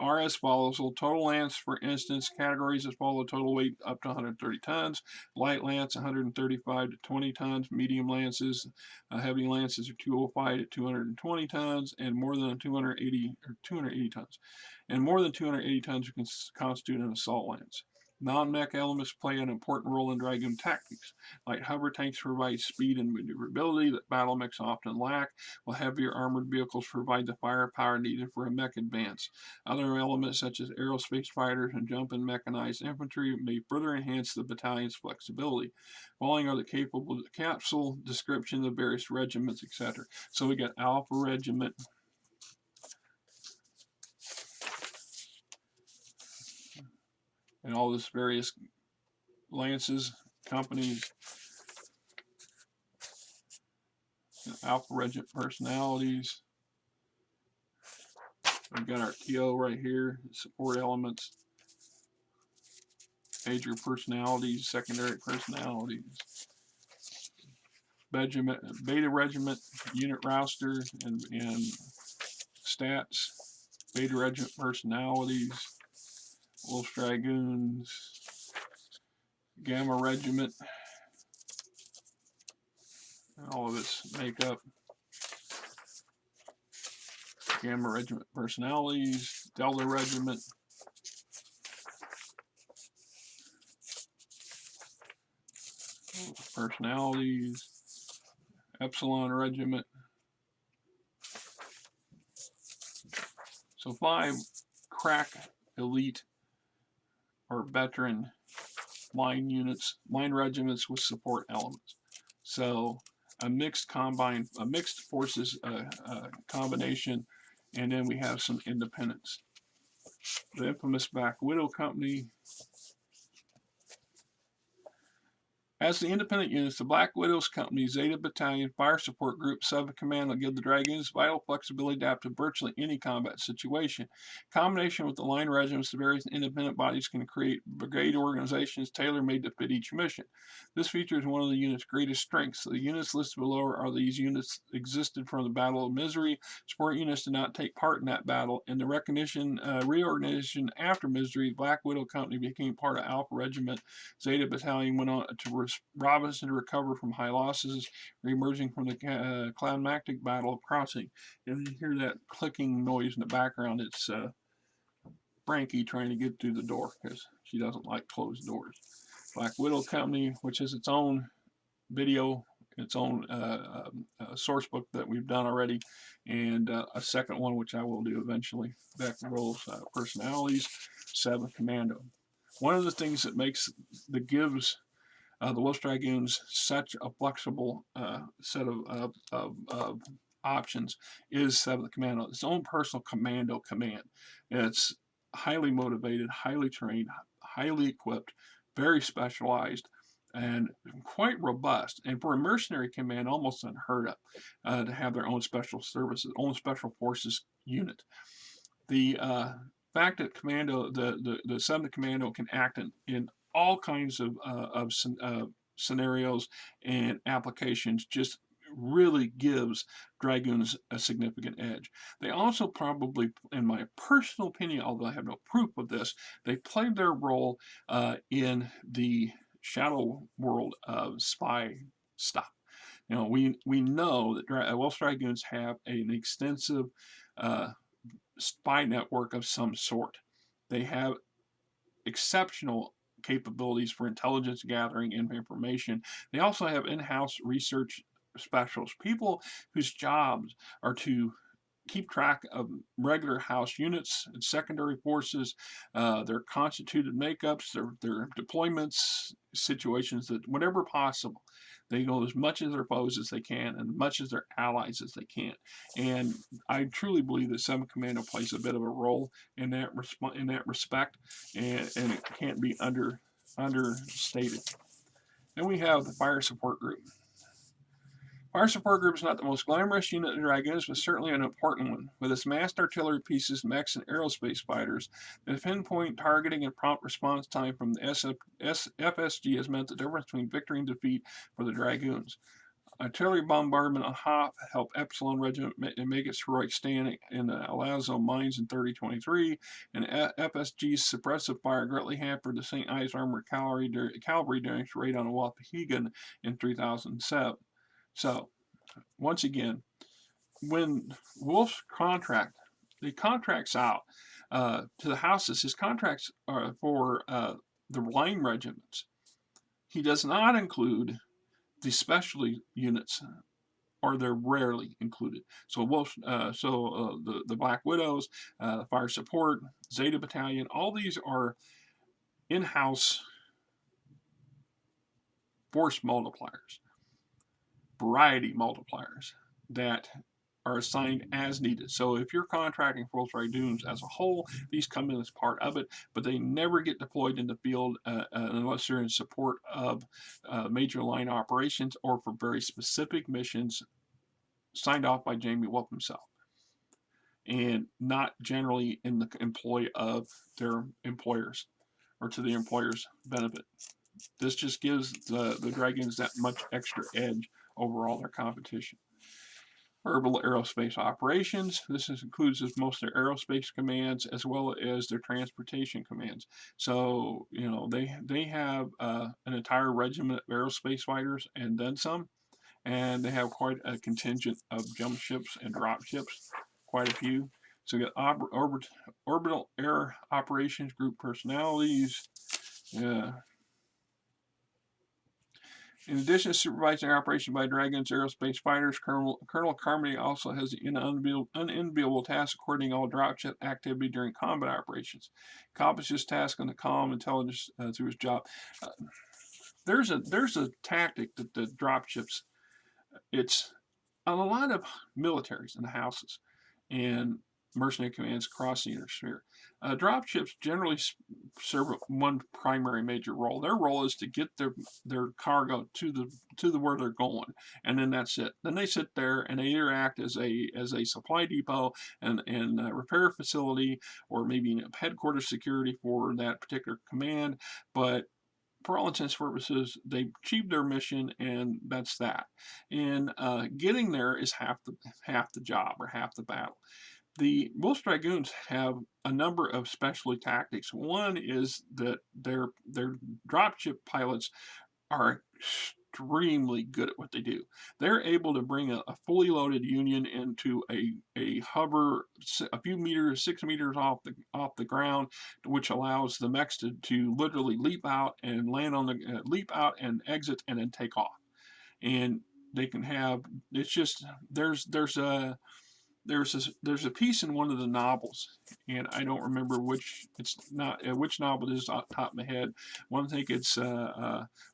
are as follows. So total lance, for instance, categories as follow: total weight up to 130 tons, light lance 135 to 20 tons, medium lances, heavy lances are 205 to 220 tons, and more than 280 tons, and more than 280 tons can constitute an assault lance. Non-mech elements play an important role in Dragoon tactics. Light hover tanks provide speed and maneuverability that battle mechs often lack, while heavier armored vehicles provide the firepower needed for a mech advance. Other elements such as aerospace fighters and jump-in mechanized infantry may further enhance the battalion's flexibility. Following are the capable capsule description of various regiments, etc. So we got Alpha Regiment, and all this various lances, companies, Alpha Regiment personalities. We've got our TO right here, support elements, major personalities, secondary personalities, Beta Regiment, unit roster, and stats, Beta Regiment personalities, Wolf Dragoons, Gamma Regiment, and all of its makeup. Gamma Regiment personalities, Delta Regiment, personalities, Epsilon Regiment. So 5 crack elite or veteran line units, line regiments with support elements. So a mixed forces combination, and then we have some independents. The infamous Black Widow Company. As the independent units, the Black Widows Company, Zeta Battalion, Fire Support Group, 7th Commando give the Dragoons vital flexibility to adapt to virtually any combat situation. In combination with the line regiments, the various independent bodies can create brigade organizations tailor-made to fit each mission. This feature is one of the unit's greatest strengths. The units listed below are these units existed from the Battle of Misery. Support units did not take part in that battle. In the reorganization after Misery, Black Widow Company became part of Alpha Regiment. Zeta Battalion went on to Robinson to recover from high losses, re-emerging from the climactic Battle of Crossing. And you hear that clicking noise in the background. It's Frankie trying to get through the door because she doesn't like closed doors. Black Widow Company, which has its own video, its own source book that we've done already, and a second one which I will do eventually. Black Widow's personalities, 7th Commando. One of the things that gives the Wolf Dragoons such a flexible set of options is 7th Commando, its own personal commando command. It's highly motivated, highly trained, highly equipped, very specialized, and quite robust. And for a mercenary command, almost unheard of to have their own special services, own special forces unit. The fact that Commando, the 7th Commando can act in all kinds of scenarios and applications just really gives Dragoons a significant edge. They also probably, in my personal opinion, although I have no proof of this, they played their role in the shadow world of spy stuff. You know, we know that Wolf Dragoons have an extensive spy network of some sort. They have exceptional capabilities for intelligence gathering and information. They also have in-house research specialists, people whose jobs are to keep track of regular house units and secondary forces, their constituted makeups, their deployments, situations, that whatever possible, they go as much as their foes as they can and as much as their allies as they can. And I truly believe that 7th Commando plays a bit of a role in that respect, and it can't be understated. Then we have the Fire Support Group. Fire Support Group is not the most glamorous unit in Dragoons, but certainly an important one. With its massed artillery pieces, mechs, and aerospace fighters, the pinpoint targeting and prompt response time from the FSG has meant the difference between victory and defeat for the Dragoons. artillery bombardment on Hop helped Epsilon Regiment make its heroic stand in the Alazzo mines in 3023, and FSG's suppressive fire greatly hampered the St. Ives Armored Cavalry during its raid on Waukegan in 3007. So, once again, when Wolf's contracts out to the houses, his contracts are for the line regiments. He does not include the specialty units, or they're rarely included. So the Black Widows, Fire Support, Zeta Battalion, all these are in-house force multipliers, variety multipliers that are assigned as needed. So if you're contracting for Dragoons as a whole, these come in as part of it, but they never get deployed in the field unless they're in support of major line operations or for very specific missions signed off by Jamie Wolf himself, and not generally in the employ of their employers or to the employer's benefit. This just gives the Dragoons that much extra edge over all their competition. Orbital aerospace operations. This includes most of their aerospace commands as well as their transportation commands. So, you know, they have an entire regiment of aerospace fighters and then some, and they have quite a contingent of jump ships and drop ships, quite a few. So you got orbital air operations group personalities. In addition to supervising operation by Dragoons aerospace fighters, Colonel Carmody also has the unenviable task of coordinating all dropship activity during combat operations. Accomplishes tasks on the comm intelligence through his job. There's a tactic that the dropships. It's on a lot of militaries in the houses and mercenary commands across the inner sphere. Dropships generally serve one primary major role. Their role is to get their cargo to the where they're going, and then that's it. Then they sit there and they either act as a supply depot and repair facility, or maybe headquarters security for that particular command. But for all intents and purposes, they achieved their mission, and that's that. And getting there is half the job or half the battle. The Wolf Dragoons have a number of specialty tactics. One is that their dropship pilots are extremely good at what they do. They're able to bring a fully loaded Union into a hover a few meters, 6 meters off the ground, which allows the mechs to literally leap out and land on the leap out and exit and then take off. And they can have, it's just there's a piece in one of the novels, and I don't remember which novel it is off the top of my head. I think it's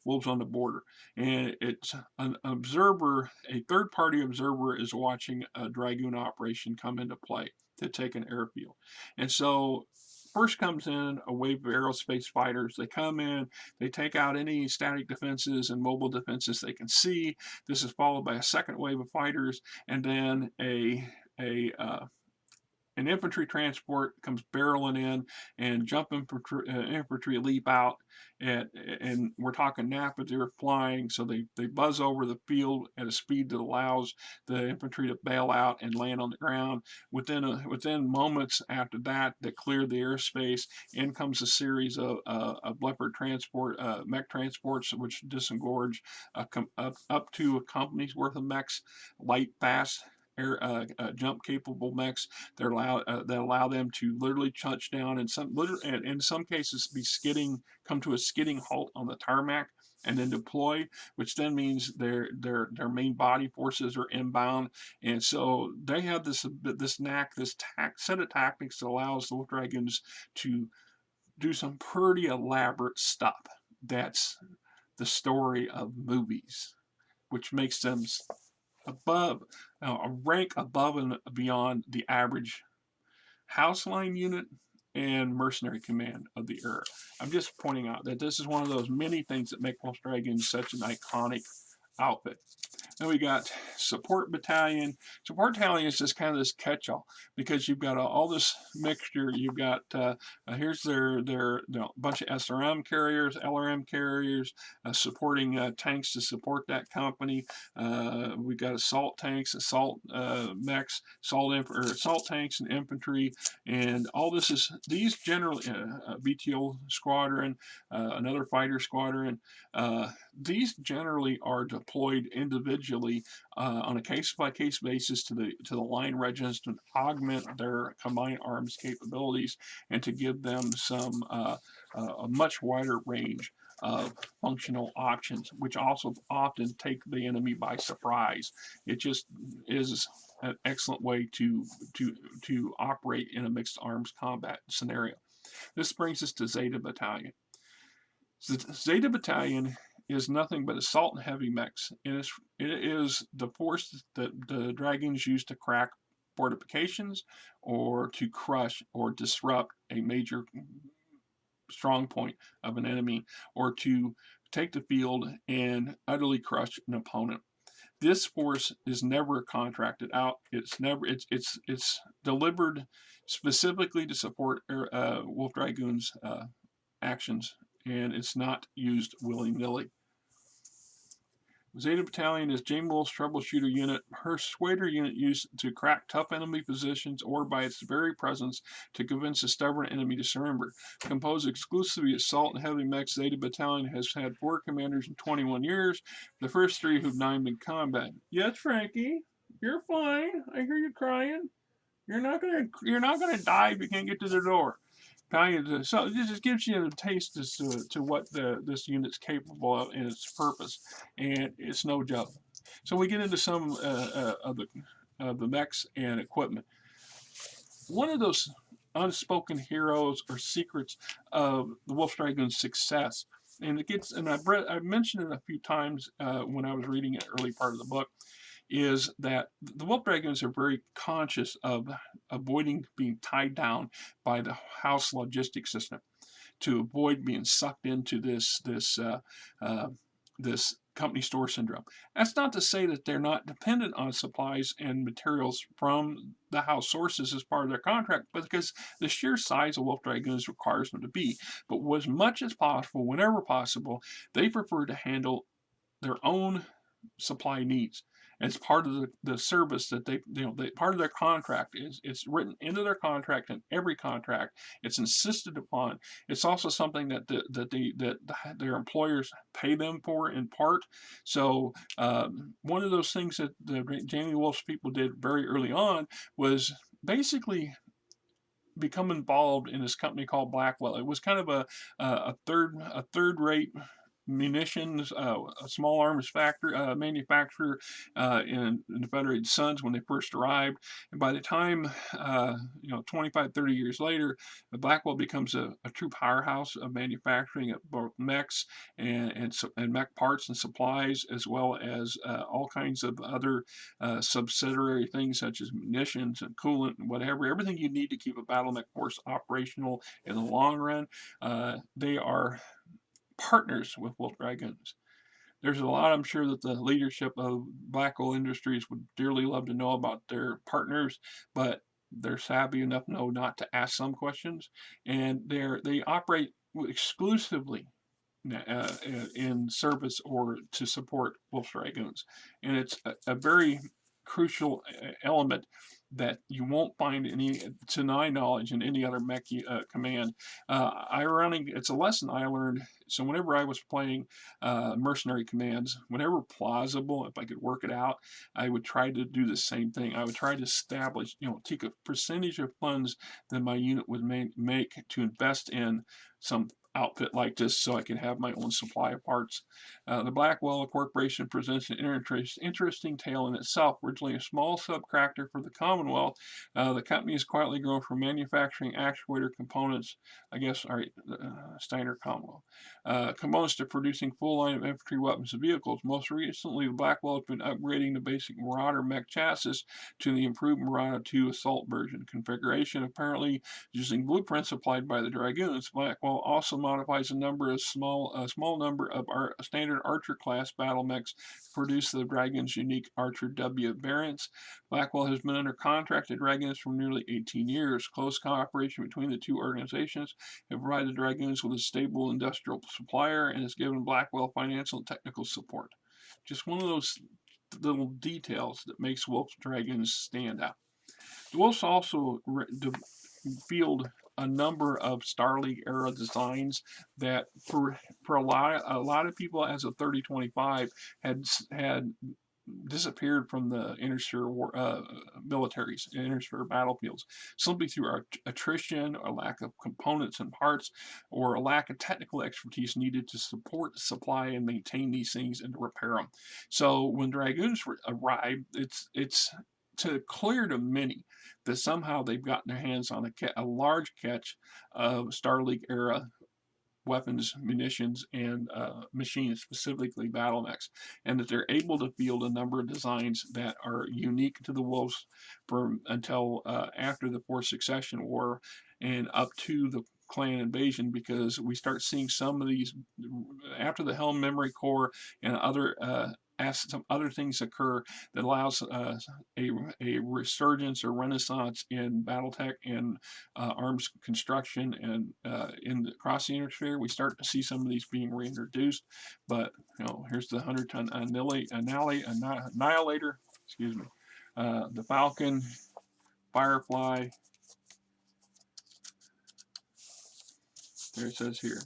Wolves on the Border, and it's an observer, a third-party observer is watching a Dragoon operation come into play to take an airfield, and so first comes in a wave of aerospace fighters. They come in, they take out any static defenses and mobile defenses they can see. This is followed by a second wave of fighters, and then an infantry transport comes barreling in, and jump infantry leap out, and we're talking Napa, they're flying, so they buzz over the field at a speed that allows the infantry to bail out and land on the ground. Within moments after that, they clear the airspace. In comes a series of Leopard transport, mech transports, which disengorge up to a company's worth of mechs, light, fast, jump capable mechs that allow them to literally touch down, and in some cases come to a skidding halt on the tarmac and then deploy, which then means their main body forces are inbound. And so they have this set of tactics that allows the Wolf Dragoons to do some pretty elaborate stuff. That's the story of movies, which makes them a rank above and beyond the average house line unit and mercenary command of the era. I'm just pointing out that this is one of those many things that make Wolf Dragoons such an iconic outfit. Then we got support battalion. Support battalion is just kind of this catch-all because you've got all this mixture. You've got here's their bunch of SRM carriers, LRM carriers, supporting tanks to support that company. We've got assault tanks, assault mechs, assault tanks and infantry, and all this is these generally BTO squadron, another fighter squadron. These generally are deployed individually on a case-by-case basis to the line regiments to augment their combined arms capabilities and to give them some a much wider range of functional options, which also often take the enemy by surprise. It just is an excellent way to operate in a mixed arms combat scenario. This brings us to Zeta Battalion. Zeta Battalion is nothing but assault and heavy mechs. It is the force that the Dragoons use to crack fortifications or to crush or disrupt a major strong point of an enemy or to take the field and utterly crush an opponent. This force is never contracted out. It's delivered specifically to support Wolf Dragoons actions, and it's not used willy-nilly. Zeta Battalion is Jane Wolf's troubleshooter unit, persuader unit used to crack tough enemy positions or by its very presence to convince a stubborn enemy to surrender. Composed exclusively of assault and heavy mechs, Zeta Battalion has had 4 commanders in 21 years, the first 3 who've not been in combat. Yes, Frankie, you're fine. I hear you crying. You're not gonna die if you can't get to the door. So this just gives you a taste as to what this unit's capable of and its purpose, and it's no joke. So we get into some of the mechs and equipment. One of those unspoken heroes or secrets of the Wolf Dragoon's success, and I've mentioned it a few times when I was reading an early part of the book, is that the Wolf Dragoons are very conscious of avoiding being tied down by the house logistics system to avoid being sucked into this company store syndrome. That's not to say that they're not dependent on supplies and materials from the house sources as part of their contract, but because the sheer size of Wolf Dragoons requires them to be. But as much as possible, whenever possible, they prefer to handle their own supply needs. As part of the service that part of their contract it's written into their contract, and every contract it's insisted upon. It's also something that their employers pay them for in part. So one of those things that the Jamie Wolf's people did very early on was basically become involved in this company called Blackwell. It was kind of a third rate munitions, a small arms manufacturer in the Federated Sons when they first arrived. And by the time, 25, 30 years later, Blackwell becomes a true powerhouse of manufacturing of both mechs and mech parts and supplies, as well as all kinds of other subsidiary things such as munitions and coolant and whatever, everything you need to keep a battle mech force operational in the long run. They are partners with Wolf Dragoons. There's a lot I'm sure that the leadership of Blackwell Industries would dearly love to know about their partners, but they're savvy enough to know not to ask some questions, and they operate exclusively in service or to support Wolf Dragoons, and it's a very crucial element that you won't find to my knowledge, in any other mech command. Ironic, it's a lesson I learned. So whenever I was playing mercenary commands, whenever plausible, if I could work it out, I would try to do the same thing. I would try to establish, take a percentage of funds that my unit would make to invest in some outfit like this so I can have my own supply of parts. The Blackwell Corporation presents an interesting tale in itself. Originally a small subcontractor for the Commonwealth, the company has quietly grown from manufacturing actuator components, Steiner Commonwealth, components to producing full line of infantry weapons and vehicles. Most recently, the Blackwell has been upgrading the basic Marauder mech chassis to the improved Marauder 2 assault version configuration, apparently using blueprints supplied by the Dragoons. Blackwell also modifies a small number of our standard Archer class battle mechs to produce the Dragoon's unique Archer W variants. Blackwell has been under contract to Dragoons for nearly 18 years. Close cooperation between the two organizations have provided the Dragoons with a stable industrial supplier and has given Blackwell financial and technical support. Just one of those little details that makes Wolf's Dragoons stand out. The Wolves also field a number of Star League era designs that for a lot of people as of 3025 had disappeared from the intersphere militaries, intersphere battlefields, simply through attrition, a lack of components and parts, or a lack of technical expertise needed to support, supply, and maintain these things and to repair them. So when Dragoons arrive, it's clear to many that somehow they've gotten their hands on a large catch of Star League era weapons, munitions, and machines, specifically battle mechs, and that they're able to field a number of designs that are unique to the Wolves until after the Fourth Succession War and up to the Clan invasion, because we start seeing some of these after the Helm Memory Core and some other things occur that allows a resurgence or renaissance in BattleTech and arms construction and across the intersphere. We start to see some of these being reintroduced. But here's the 100-ton Annihilator. Excuse me. The Falcon, Firefly. There it says here.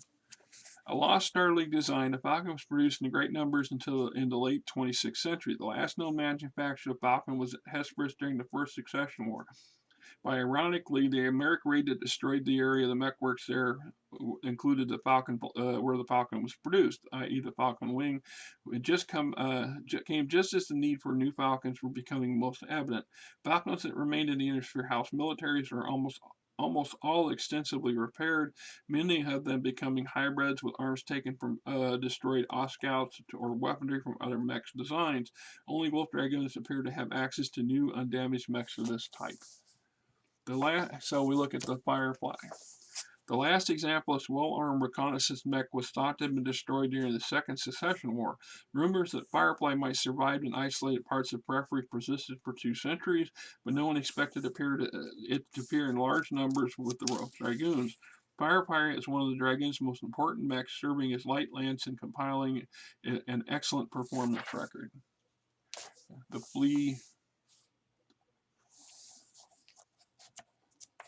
A lost Star League design, the Falcon was produced in great numbers until in the late 26th century. The last known manufacture of Falcon was at Hesperus during the First Succession War. Ironically, the American raid that destroyed the area of the mech works there included the Falcon, where the Falcon was produced, i.e. the Falcon Wing. It came just as the need for new Falcons were becoming most evident. Falcons that remained in the Intersphere House militaries are almost all extensively repaired, many of them becoming hybrids with arms taken from destroyed Oscouts or weaponry from other mechs designs. Only Wolf Dragoons appear to have access to new undamaged mechs of this type. So we look at the Firefly. The last example of well-armed reconnaissance mech was thought to have been destroyed during the Second Succession War. Rumors that Firefly might survive in isolated parts of periphery persisted for 2 centuries, but no one expected it to appear in large numbers with the Royal Dragoons. Firefly is one of the Dragoon's most important mechs, serving as light lance and compiling an excellent performance record. The Flea.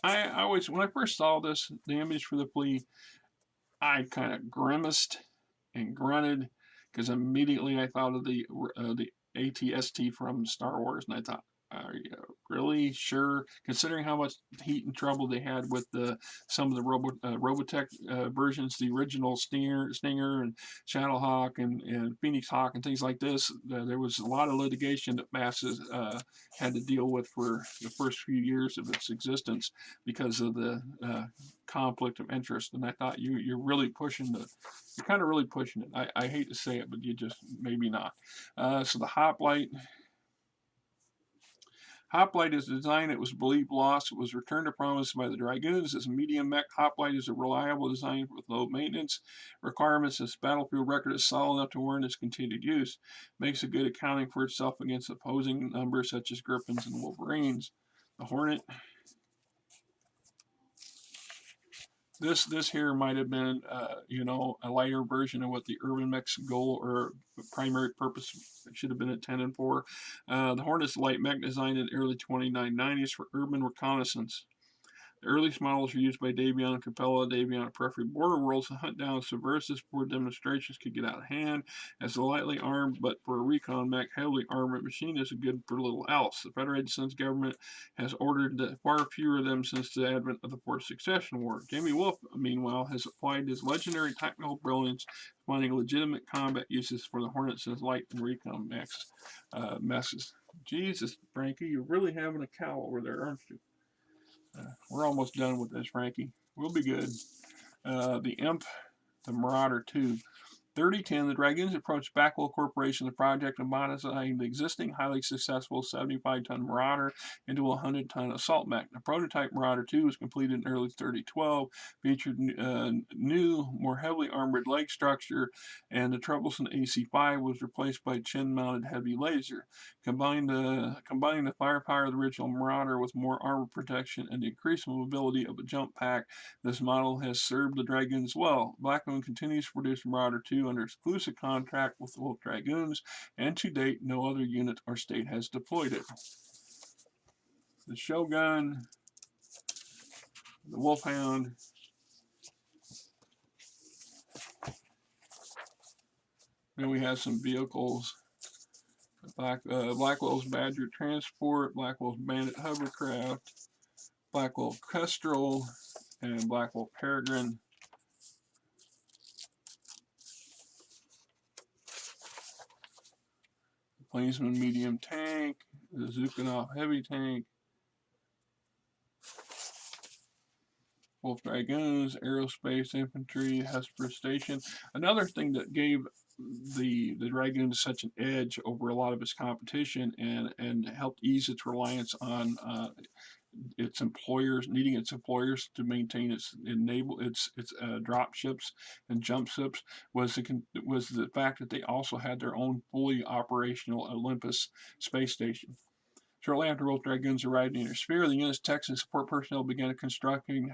When I first saw this, the image for the Flea, I kind of grimaced and grunted because immediately I thought of the ATST from Star Wars, and I thought, are you really sure? Considering how much heat and trouble they had with some of the Robotech versions, the original Stinger and Shadowhawk and Phoenix Hawk and things like this, there was a lot of litigation that Masses had to deal with for the first few years of its existence because of the conflict of interest. And I thought you're really pushing you're kind of really pushing it. I hate to say it, but you just maybe not. So the Hoplite. Hoplite is a design that was believed lost. It was returned to promise by the Dragoons as a medium mech. Hoplite is a reliable design with low maintenance requirements. Its battlefield record is solid enough to warrant its continued use. Makes a good accounting for itself against opposing numbers such as Griffins and Wolverines. The Hornet. This here might have been, a lighter version of what the Urban Mech's goal or primary purpose should have been intended for. The Hornet's light mech designed in the early 2990s for urban reconnaissance. The earliest models were used by Davion and Capella, Davion and Periphery Border Worlds to hunt down subversives before demonstrations could get out of hand. As a lightly armed, but for a recon mech, heavily armored machine is good for little else. The Federated Sons government has ordered far fewer of them since the advent of the Fourth Succession War. Jamie Wolf, meanwhile, has applied his legendary technical brilliance, finding legitimate combat uses for the Hornets as light and recon messes. Jesus, Frankie, you're really having a cow over there, aren't you? We're almost done with this, Frankie. We'll be good. The Imp, the Marauder 2. 3010, the Dragoons approached Backwell Corporation, the project of modifying the existing highly successful 75-ton Marauder into a 100-ton assault mech. The prototype Marauder 2 was completed in early 3012, featured new, more heavily armored leg structure, and the troublesome AC-5 was replaced by chin-mounted heavy laser. Combining the firepower of the original Marauder with more armor protection and the increased mobility of a jump pack, this model has served the Dragoons well. Blackstone continues to produce Marauder 2 under exclusive contract with the Wolf Dragoons, and to date, no other unit or state has deployed it. The Shogun, the Wolfhound, then we have some vehicles. Blackwell's Badger Transport, Blackwell's Bandit Hovercraft, Blackwell Kestrel, and Blackwell Peregrine. The Plainsman Medium Tank, the Zukhanov Heavy Tank, Wolf Dragoons, Aerospace Infantry, Hesper Station. Another thing that gave the Dragoons such an edge over a lot of its competition and helped ease its reliance on its employers, needing its employers to maintain its drop ships and jump ships, was the fact that they also had their own fully operational Olympus space station. Shortly after Wolf Dragoons arrived in their sphere, the unit's techs and support personnel began constructing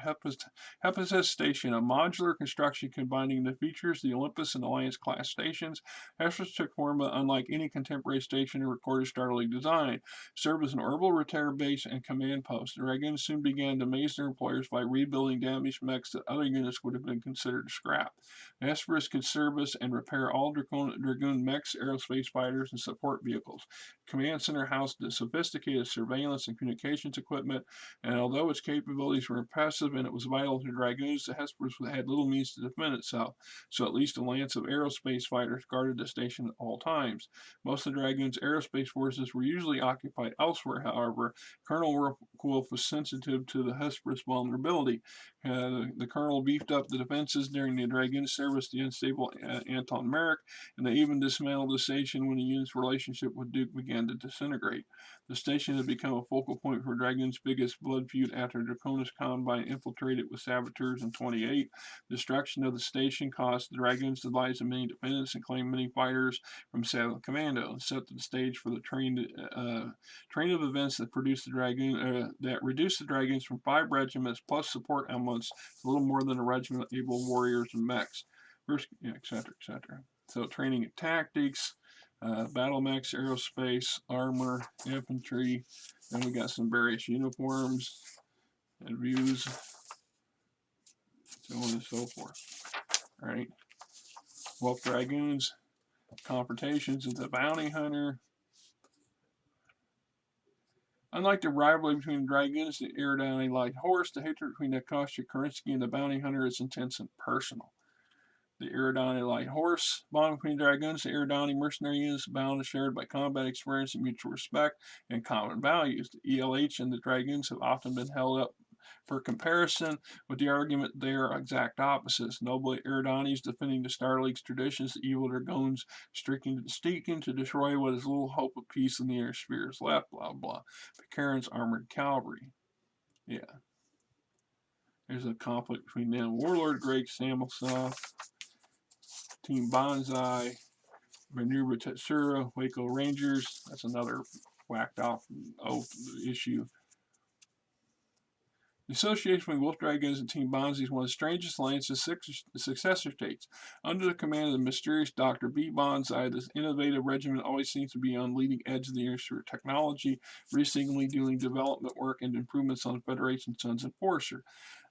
Hephaestus Station, a modular construction combining the features of the Olympus and Alliance class stations. Hephaestus took form unlike any contemporary station in recorded Starlink design, served as an orbital repair base and command post. The Dragoons soon began to amaze their employers by rebuilding damaged mechs that other units would have been considered scrap. The Hesperus could service and repair all Dragoon mechs, aerospace fighters, and support vehicles. Command center housed the sophisticated surveillance and communications equipment, and although its capabilities were impressive and it was vital to Dragoons, the Hesperus had little means to defend itself, so at least a lance of aerospace fighters guarded the station at all times. Most of the Dragoons' aerospace forces were usually occupied elsewhere, however. Colonel Wolf was sensitive to the Hesperus vulnerability. The colonel beefed up the defenses during the Dragoon service the unstable Anton Merrick, and they even dismantled the station when the unit's relationship with Duke began to disintegrate. The station had become a focal point for Dragoon's biggest blood feud after Draconis Combine infiltrated with saboteurs in 28. Destruction of the station caused the Dragoons the lives of many defendants and claimed many fighters from Savage Commando, and set the stage for the train of events that reduced the Dragoons from 5 regiments plus support elements to little more than a regiment of able warriors and mechs, etc., etc. So training and tactics. Battle mechs, aerospace, armor, infantry. Then we got some various uniforms and views, so on and so forth. All right. Wolf Dragoons, Confrontations of the Bounty Hunter. Unlike the rivalry between the Dragoons and the Erdani Light Horse, the hatred between Natasha Kerensky and the Bounty Hunter is intense and personal. The Erdani Light Horse. Bond between Dragoons and Erdani mercenary units bound is shared by combat experience and mutual respect and common values. The ELH and the Dragoons have often been held up for comparison, with the argument they are exact opposites. Noble Erdanis defending the Starleague's traditions, the evil Dragoons seeking to destroy what is little hope of peace in the air spheres left, blah blah. Karen's armored cavalry. Yeah. There's a conflict between them. Warlord Greg Samuelson. Team Bonsai, Manuba Tetsura, Waco Rangers. That's another whacked off issue. The association between Wolf Dragoons and Team Bonzi is one of the strangest alliances of Successor States. Under the command of the mysterious Dr. B. Bonsai, this innovative regiment always seems to be on the leading edge of the industry technology, recently doing development work and improvements on Federation Sons Enforcer.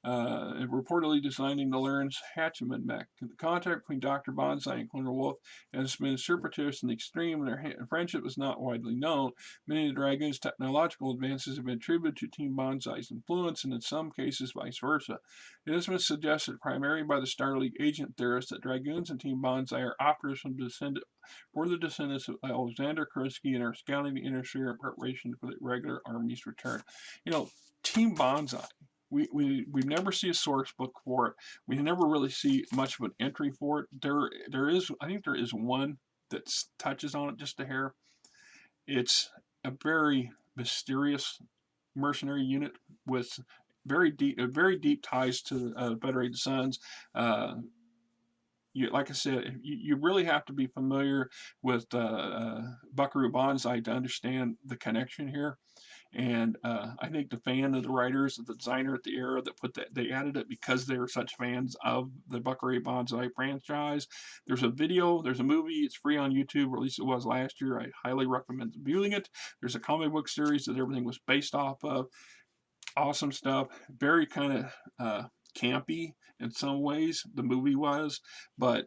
And reportedly designing the Lawrence Hatchman mech. The contact between Dr. Bonsai and Colonel Wolf has been surreptitious and extreme, and their friendship is not widely known. Many of the Dragoons' technological advances have been attributed to Team Bonsai's influence, and in some cases vice versa. It has been suggested primarily by the Starleague agent theorists that Dragoons and Team Bonsai are offers from the descendants of Alexander Kerensky and are scouting the inner sphere in preparation for the regular army's return. You know, Team Bonsai we never see a source book for it. We never really see much of an entry for it. There is, I think there is one that touches on it just a hair. It's a very mysterious mercenary unit with very deep ties to Federated Sons. Uh, like I said, you really have to be familiar with Buckaroo Banzai to understand the connection here. And I think the fan of the writers, the designer at the era that put that, they added it because they were such fans of the Buckaroo Banzai franchise. There's a video, there's a movie, it's free on YouTube, or at least it was last year. I highly recommend viewing it. There's a comic book series that everything was based off of. Awesome stuff. Very kind of campy in some ways, the movie was. But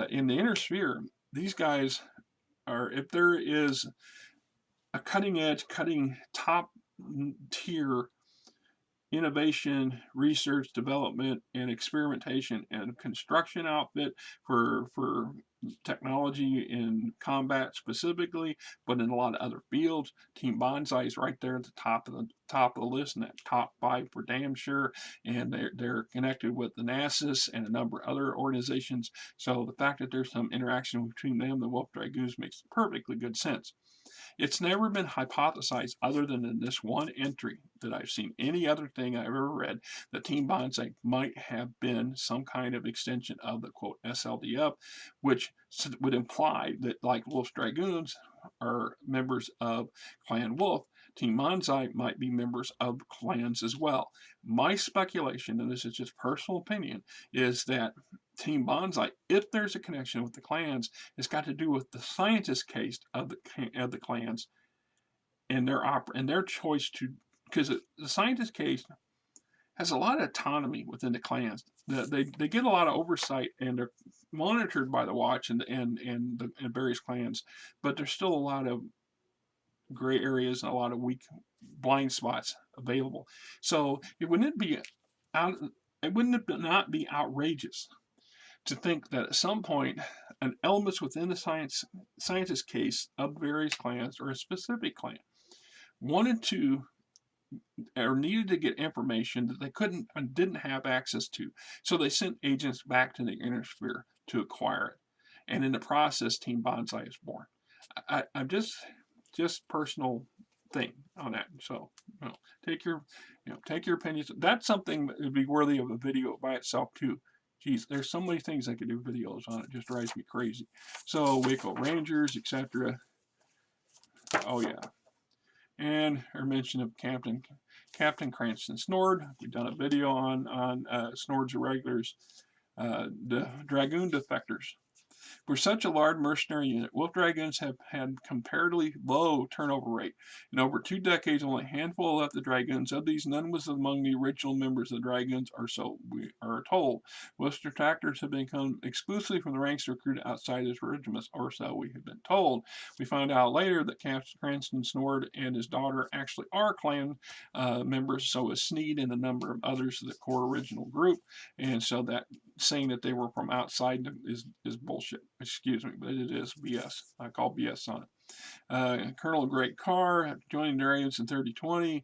in the inner sphere, these guys are, if there is a cutting edge, cutting top tier innovation, research, development, and experimentation and construction outfit for technology in combat specifically, but in a lot of other fields. Team Bonsai is right there at the top of the list, and that top 5 for damn sure. And they're connected with the NASA's and a number of other organizations. So the fact that there's some interaction between them and the Wolf Dragoons makes perfectly good sense. It's never been hypothesized, other than in this one entry that I've seen any other thing I've ever read, that Team Bonsai might have been some kind of extension of the quote SLDF, which would imply that, like Wolf's Dragoons are members of Clan Wolf, Team Bonsai might be members of clans as well. My speculation, and this is just personal opinion, is that Team Bonsai, if there's a connection with the clans, it's got to do with the scientist case of the clans and their choice to, because the scientist case has a lot of autonomy within the clans. They get a lot of oversight and they're monitored by the Watch and the various clans, but there's still a lot of gray areas and a lot of weak blind spots available. So it wouldn't not be outrageous to think that at some point an element within the scientist case of various clans or a specific clan wanted to or needed to get information that they didn't have access to. So they sent agents back to the inner sphere to acquire it. And in the process, Team Bonsai is born. I'm just personal thing on that. So take your opinions. That's something that would be worthy of a video by itself too. Geez, there's so many things I could do videos on. It just drives me crazy. So Waco Rangers, etc. Oh yeah, and our mention of Captain Cranston Snord. We've done a video on Snord's irregulars, the Dragoon defectors. For such a large mercenary unit, Wolf Dragoons have had comparatively low turnover rate. In over 2 decades, only a handful left the Dragoons. Of these, none was among the original members of the Dragoons, or so we are told. Most detractors have become exclusively from the ranks recruited outside his regiments, or so we have been told. We find out later that Captain Cranston Snord and his daughter actually are clan members, so is Sneed and a number of others of the core original group. And so that saying that they were from outside is bullshit. Excuse me, but it is BS. I call BS on it. Colonel Greg Carr, joining the Dragoons in 3020.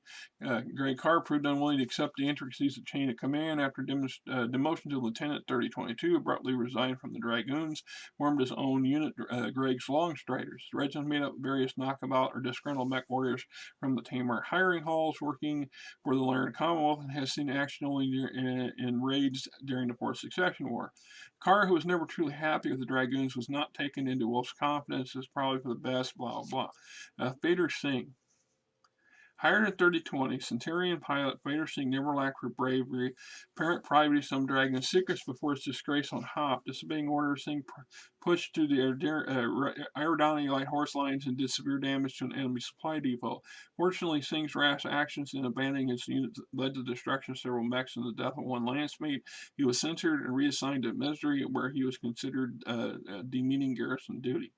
Greg Carr proved unwilling to accept the intricacies of chain of command after demotion to lieutenant 3022, abruptly resigned from the Dragoons, formed his own unit, Greg's Longstriders. The regiment made up various knockabout or disgruntled mech warriors from the Tamar hiring halls, working for the Learned Commonwealth, and has seen action only in raids during the Fourth Succession War. Carr, who was never truly happy with the Dragoons, was not taken into Wolf's confidence. Is probably for the best, blah, blah. Fader Singh. Hired in 3020, Centurion pilot Fader Singh never lacked for bravery, apparent private of some dragon secrets before his disgrace on Hop. Disobeying orders, Singh pushed through the Irodani light horse lines and did severe damage to an enemy supply depot. Fortunately, Singh's rash actions in abandoning his unit led to the destruction of several mechs and the death of one landsmate. He was censored and reassigned to Mesri, where he was considered demeaning garrison duty.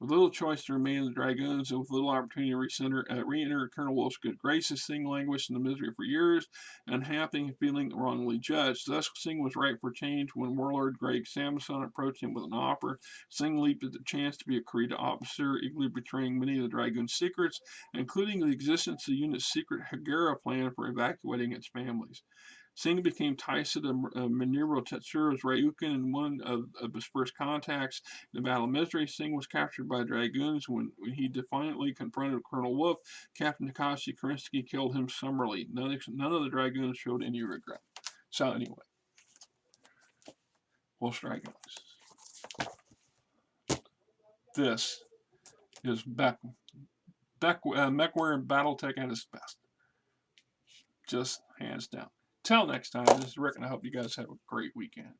With little choice to remain in the Dragoons and with little opportunity to re-enter Colonel Wolf's good graces, Singh languished in the misery for years, unhappy and feeling wrongly judged. Thus, Singh was ripe for change when warlord Greg Samson approached him with an offer. Singh leaped at the chance to be a Karita officer, eagerly betraying many of the Dragoon's secrets, including the existence of the unit's secret Hagera plan for evacuating its families. Singh became Taisa to Maniro Tetsuro's Ryukin in one of his first contacts. In the Battle of Misery, Singh was captured by Dragoons. When he defiantly confronted Colonel Wolf, Captain Natasha Kerensky killed him summarily. None of the Dragoons showed any regret. So anyway, Wolf's Dragoons. This is MechWarrior Battletech at its best. Just hands down. Till next time, this is Rick, and I hope you guys have a great weekend.